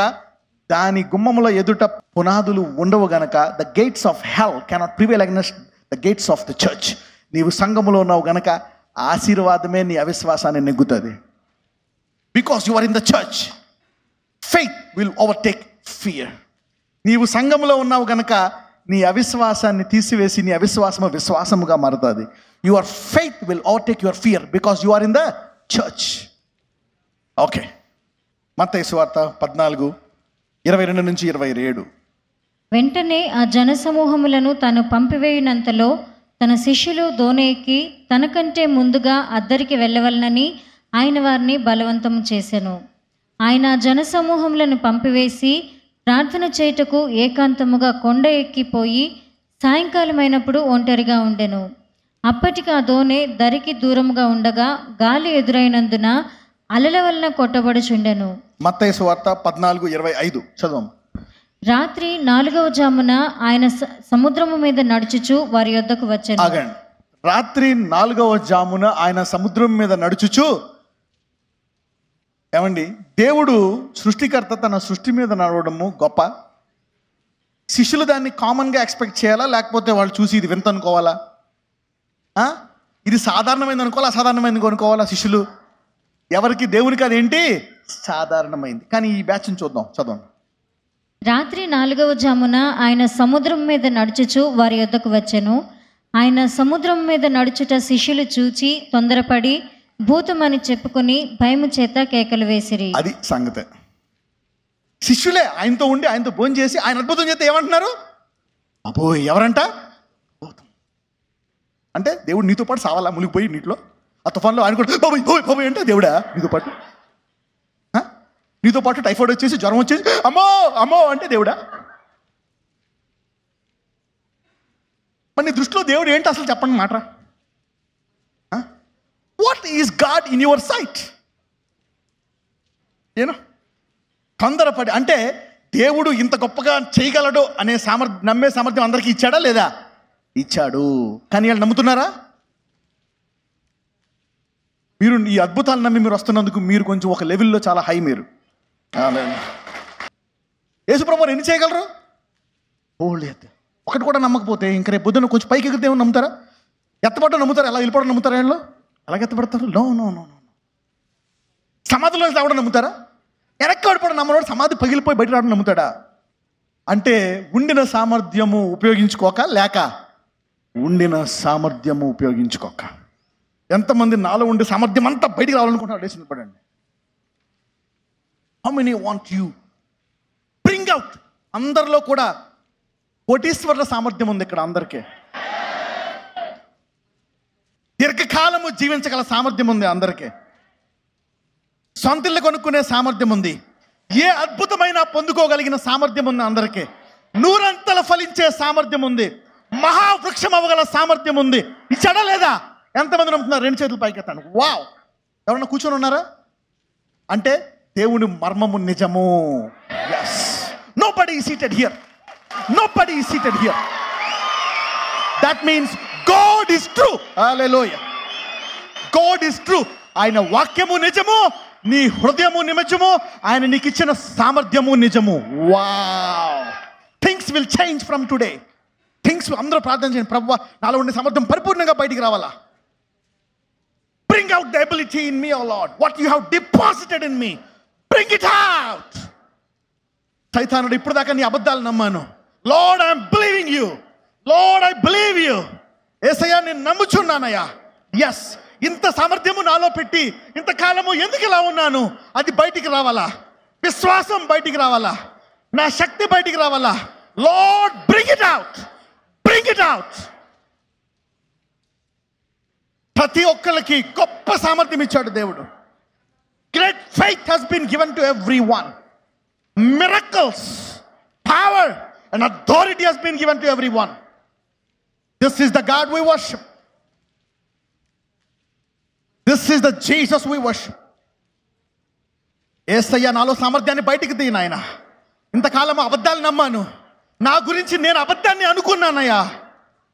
దాని గుమ్మములో ఎదుట పునాదులు ఉండవు గనక, the gates of hell cannot prevail against the gates of the church. నీవు సంఘములో ఉన్నావు గనక ఆశీర్వాదమే నీ అవిశ్వాసాన్ని నెగ్గుతుంది. Because you are in the church, faith will overtake fear. నీవు సంఘంలో ఉన్నావు కనుక నీ అవిశ్వాసాన్ని తీసివేసి నీ అవిశ్వాసము విశ్వాసముగా మారుతుంది. Your faith will overtake your fear because you are in the church. Okay, మత్తయి సువార్త 14:22-27. వెంటనే ఆ జనసమూహములను తాను పంపివేయునంతలో తన శిష్యులు దోణి ఎక్కి తనకంటే ముందుగా అద్దరికి వెళ్ళవలనని ఆయన వారిని బలవంతము చేసెను. ఆయన జనసమూహములను పంపివేసి ప్రార్థన చేయుటకు ఏకాంతముగా కొండ ఎక్కిపోయి సాయంకాలమైనప్పుడు ఒంటరిగా ఉండెను. అప్పటికి ఆ దోణి దరికి దూరముగా ఉండగా గాలి ఎదురైనందున అలల వలన కొట్టబడుచుండెను. మత్తయి సువార్త 14:25 చదవం. రాత్రి 4వ జామున ఆయన సముద్రము మీద నడుచుచు వారి యొద్దకు వచ్చెను. ఆగండి. రాత్రి 4వ జామున ఆయన సముద్రం మీద నడుచుచు, ఏమండి, దేవుడు సృష్టికర్త తన సృష్టి మీద నడవడము గొప్ప. శిష్యులు దాన్ని కామన్గా ఎక్స్పెక్ట్ చేయాలా, లేకపోతే వాళ్ళు చూసి ఇది వింత అనుకోవాలా? ఇది సాధారణమైంది అనుకోవాలా, అసాధారణమైంది అనుకోవాలా? శిష్యులు ఎవరికి, దేవునికి అదేంటి సాధారణమైంది. కానీ ఈ బ్యాచ్ని చూద్దాం, చదవండి. రాత్రి 4వ జామున ఆయన సముద్రం మీద నడుచుచు వారి యొద్దకు వచ్చెను. ఆయన సముద్రం మీద నడుచుట శిష్యులు చూచి తొందరపడి భూతమని చెప్పుకొని భయము చేత కేకలు వేసిరి. అది సంగతే. శిష్యులే ఆయనతో ఉండి ఆయనతో భోజనం చేసి ఆయన అద్భుతం చేస్తే ఏమంటున్నారు? అబ్బో ఎవరంట? భూతం. అంటే దేవుడు నీతో పాటు సావాలా? మునిగిపోయి నీటిలో ఆ తుఫాన్లో ఆయన కూడా బాబోయ్ అంటే దేవుడా నీతో పాటు? నీతో పాటు టైఫాయిడ్ వచ్చేసి జ్వరం వచ్చేసి అమ్మో అమ్మో అంటే దేవుడా? మరి నీ దృష్టిలో దేవుడు ఏంటి అసలు చెప్పండి మాట. What is God in your sight? తొందరపడి అంటే దేవుడు ఇంత గొప్పగా చేయగలడు అనే నమ్మే సామర్థ్యం అందరికీ ఇచ్చాడా లేదా? ఇచ్చాడు. కానీ వాళ్ళు నమ్ముతున్నారా? మీరు ఈ అద్భుతాలు నమ్మి మీరు వస్తున్నందుకు మీరు కొంచెం ఒక లెవెల్లో చాలా హై. మీరు యేసుప్రభువు ఎన్ని చేయగలరు? లేదు. ఒకటి కూడా నమ్మకపోతే ఇంక రేపు పొద్దున్న కొంచెం పైకి ఎగిరితే ఏమో నమ్ముతారా? ఎత్తపడడం నమ్ముతారా? ఎలా వెళ్ళిపోవడం నమ్ముతారా? వీళ్ళు ఎలాగ ఎత్తపడతారు? No no no no. సమాధిలో రావడం నమ్ముతారా? వెనక్కి పడిపోవడం నమ్మడు. సమాధి పగిలిపోయి బయట రావడం నమ్ముతాడా? అంటే ఉండిన సామర్థ్యము ఉపయోగించుకోక, లేక ఉండిన సామర్థ్యము ఉపయోగించుకోక. ఎంతమంది నాలో ఉండే సామర్థ్యం అంతా బయటికి రావాలనుకుంటున్నారు? లేచి నిలబడండి. How many want you bring out? అందరిలో కూడా కోటీశ్వరుల సామర్థ్యం ఉంది ఇక్కడ అందరికీ. దీర్ఘకాలము జీవించగల సామర్థ్యం ఉంది అందరికీ. సొంతిల్లు కొనుక్కునే సామర్థ్యం ఉంది. ఏ అద్భుతమైన పొందుకోగలిగిన సామర్థ్యం ఉంది అందరికీ. నూరంతల ఫలించే సామర్థ్యం ఉంది. మహావృక్షం అవ్వగల సామర్థ్యం ఉంది. ఇచ్చాడా లేదా? ఎంతమంది నమ్ముతున్నారు? 2 చేతులు పైకెత్తాను. వావ్! ఎవరన్నా కూర్చొని ఉన్నారా? అంటే దేవుని మర్మము నిజము. yes, nobody is seated here. Nobody is seated here. That means God is true. Hallelujah. God is true. ఆయన వాక్యము నిజము, నీ హృదయము నిజము, ఆయన నీకు ఇచ్చిన సామర్థ్యము నిజము. Wow! Things will change from today. Things అందరూ ప్రార్థన చేయండి. ప్రభువా నాలో ఉండే సామర్థ్యం పరిపూర్ణంగా బయటికి రావాలా. Bring out the ability in me, O Lord. What you have deposited in me, bring it out. సైతానుడు ఇప్పుడు దాకా నీ అబద్ధాలు నమ్మాను. Lord, I am believing you. Lord, I believe you. యేసయ్యా నేను నమ్ముచున్నానయ్యా. ఎస్, ఇంత సామర్థ్యము నాలో పెట్టి ఇంతకాలము ఎందుకు ఇలా ఉన్నాను? అది బయటికి రావాలా. విశ్వాసం బయటికి రావాలా. నా శక్తి బయటికి రావాలా. Lord, bring it out. Bring it out. ప్రతి ఒక్కరికి గొప్ప సామర్థ్యం ఇచ్చాడు దేవుడు. Great faith has been given to everyone. Miracles, power and authority has been given to everyone. This is the God we worship. This is the Jesus we worship. యేసయ్య నాలో సామర్థ్యాన్ని బయటికి తీ నాయనా. ఇంతకాలం అబద్ధాలు నమ్మాను. నా గురించి నేను అబద్ధాన్ని అనుకున్నానయ్యా.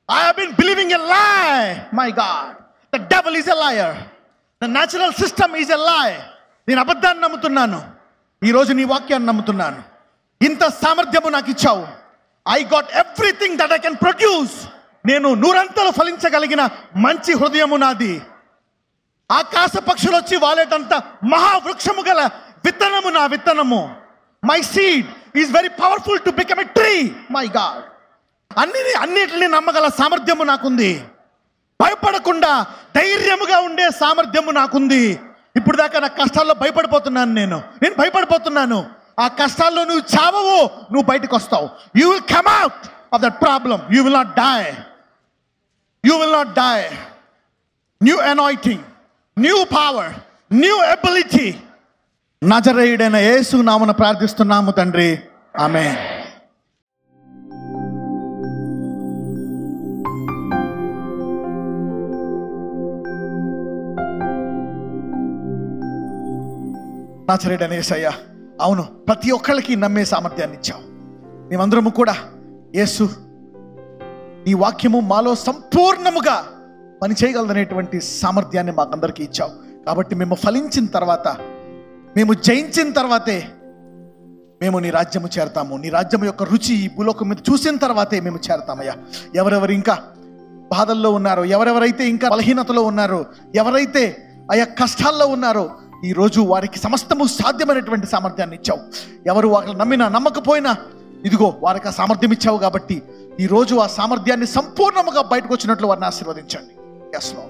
I have been believing a lie. My God, the devil is a liar. The natural system is a lie. నేను అబద్ధాన్ని నమ్ముతున్నాను. ఈరోజు నీ వాక్యాన్ని నమ్ముతున్నాను. ఇంత సామర్థ్యము నాకు ఇచ్చావు. I got everything that I can produce. నేను నూరంతలు ఫలించగలిగిన మంచి హృదయము నాది. ఆకాశ పక్షులు వచ్చి వాలేటంత మహావృక్షము గల విత్తనము నా విత్తనము. My seed is very powerful to become a tree. My God, అన్నిటిని నమ్మగల సామర్థ్యము నాకుంది. భయపడకుండా ధైర్యముగా ఉండే సామర్థ్యము నాకుంది. ఇప్పుడు దాకా నా కష్టాల్లో భయపడిపోతున్నాను. నేను భయపడిపోతున్నాను. ఆ కష్టాల్లో నువ్వు చావవు, నువ్వు బయటకు వస్తావు. You will come out of that problem. You will not die. You will not die. New anointing, new power, new ability. నజరేయుడైన యేసు నామమున ప్రార్థిస్తున్నాము తండ్రి. ఆమేన్. నజరేయుడైన యేసయ్యా, అవును, ప్రతి ఒక్కళ్ళకి నమ్మే సామర్థ్యాన్ని ఇచ్చావు. మేమందరము కూడా యేసు నీ వాక్యము మాలో సంపూర్ణముగా పని చేయగలదనేటువంటి సామర్థ్యాన్ని మాకందరికీ ఇచ్చావు. కాబట్టి మేము ఫలించిన తర్వాత, మేము జయించిన తర్వాతే మేము నీ రాజ్యము చేరతాము. నీ రాజ్యం యొక్క రుచి ఈ భూలోకం మీద చూసిన తర్వాతే మేము చేరతామయ్యా. ఎవరెవరు ఇంకా బాధల్లో ఉన్నారో, ఎవరెవరైతే ఇంకా బలహీనతలో ఉన్నారో, ఎవరైతే ఆయా కష్టాల్లో ఉన్నారో, ఈరోజు వారికి సమస్తము సాధ్యమైనటువంటి సామర్థ్యాన్ని ఇచ్చావు. ఎవరు వారిని నమ్మినా నమ్మకపోయినా ఇదిగో వారికి ఆ సామర్థ్యం ఇచ్చావు. కాబట్టి ఈరోజు ఆ సామర్థ్యాన్ని సంపూర్ణముగా బయటకు వచ్చినట్లు వారిని ఆశీర్వదించండి. ఎస్లో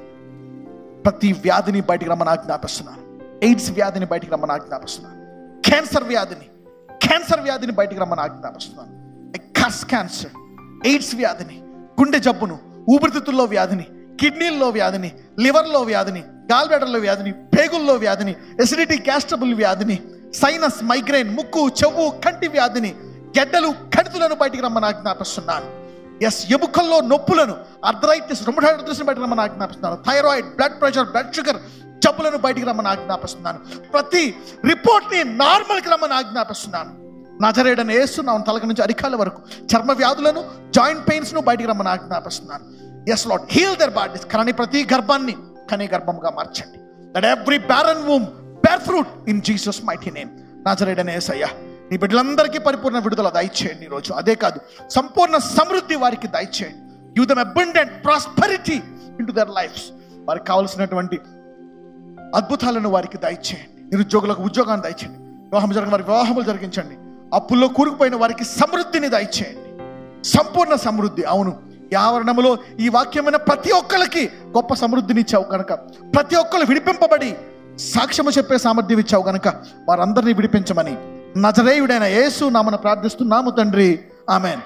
ప్రతి వ్యాధిని బయటికి రమ్మని ఆజ్ఞాపిస్తున్నాను. ఎయిడ్స్ వ్యాధిని బయటికి రమ్మని ఆజ్ఞాపిస్తున్నాను. క్యాన్సర్ వ్యాధిని బయటికి రమ్మని ఆజ్ఞాపిస్తున్నాను. క్యాన్సర్, ఎయిడ్స్ వ్యాధిని, గుండె జబ్బును, ఊపిరితిత్తుల్లో వ్యాధిని, కిడ్నీల్లో వ్యాధిని, లివర్లో వ్యాధిని, గాల్బ్లాడర్లో వ్యాధిని, పేగుల్లో వ్యాధిని, ఎసిడిటీ, గ్యాస్ట్రబుల్ వ్యాధిని, సైనస్, మైగ్రేన్, ముక్కు, చెవు, కంటి వ్యాధిని, గెడ్డలు, కణితులను బయటికి రమ్మని ఆజ్ఞాపిస్తున్నాను. ఎముకల్లో నొప్పులను, ఆర్థరైటిస్, రుమటాయిటిస్ని బయటికి రమ్మని ఆజ్ఞాపిస్తున్నాను. Thyroid, blood pressure, blood sugar జబ్బులను బయటికి రమ్మని ఆజ్ఞాపిస్తున్నాను. ప్రతి రిపోర్ట్ని నార్మల్కి రమ్మని ఆజ్ఞాపిస్తున్నాను. నజరేయుడైన యేసు నామమున తల నుంచి అరికాల వరకు చర్మ వ్యాధులను, జాయింట్ పెయిన్స్ను బయటికి రమ్మని ఆజ్ఞాపిస్తున్నాను. Yes Lord, heal their bodies. కానీ ప్రతి గర్భాన్ని కనే గర్భంగా మార్చండి. That every barren womb bear fruit in Jesus mighty name. నజరేయుడైన యేసయ్యా, నీ బిడ్డలందరికీ పరిపూర్ణ విడుదల దయచేయండి ఈరోజు. అదే కాదు, సంపూర్ణ సమృద్ధి వారికి దయచేయండి. Give them abundant prosperity into there lifes. వారికి కావలసినటువంటి అద్భుతాలను వారికి దయచేయండి. నిరుద్యోగులకు ఉద్యోగాన్ని దయచేయండి. వివాహం జరిగిన వారికి వివాహములు జరిగించండి. అప్పుల్లో కూరుకుపోయిన వారికి సమృద్ధిని దయచేయండి. సంపూర్ణ సమృద్ధి. అవును, ఈ ఆవరణములో ఈ వాక్యమైన ప్రతి ఒక్కరికి గొప్ప సమృద్ధిని ఇచ్చావు కనుక, ప్రతి ఒక్కరు విడిపింపబడి సాక్ష్యము చెప్పే సామర్థ్యం ఇచ్చావు కనుక వారందరినీ విడిపించమని నజరేయుడైన యేసు నామమున ప్రార్థిస్తున్నాము తండ్రి. ఆమేన్.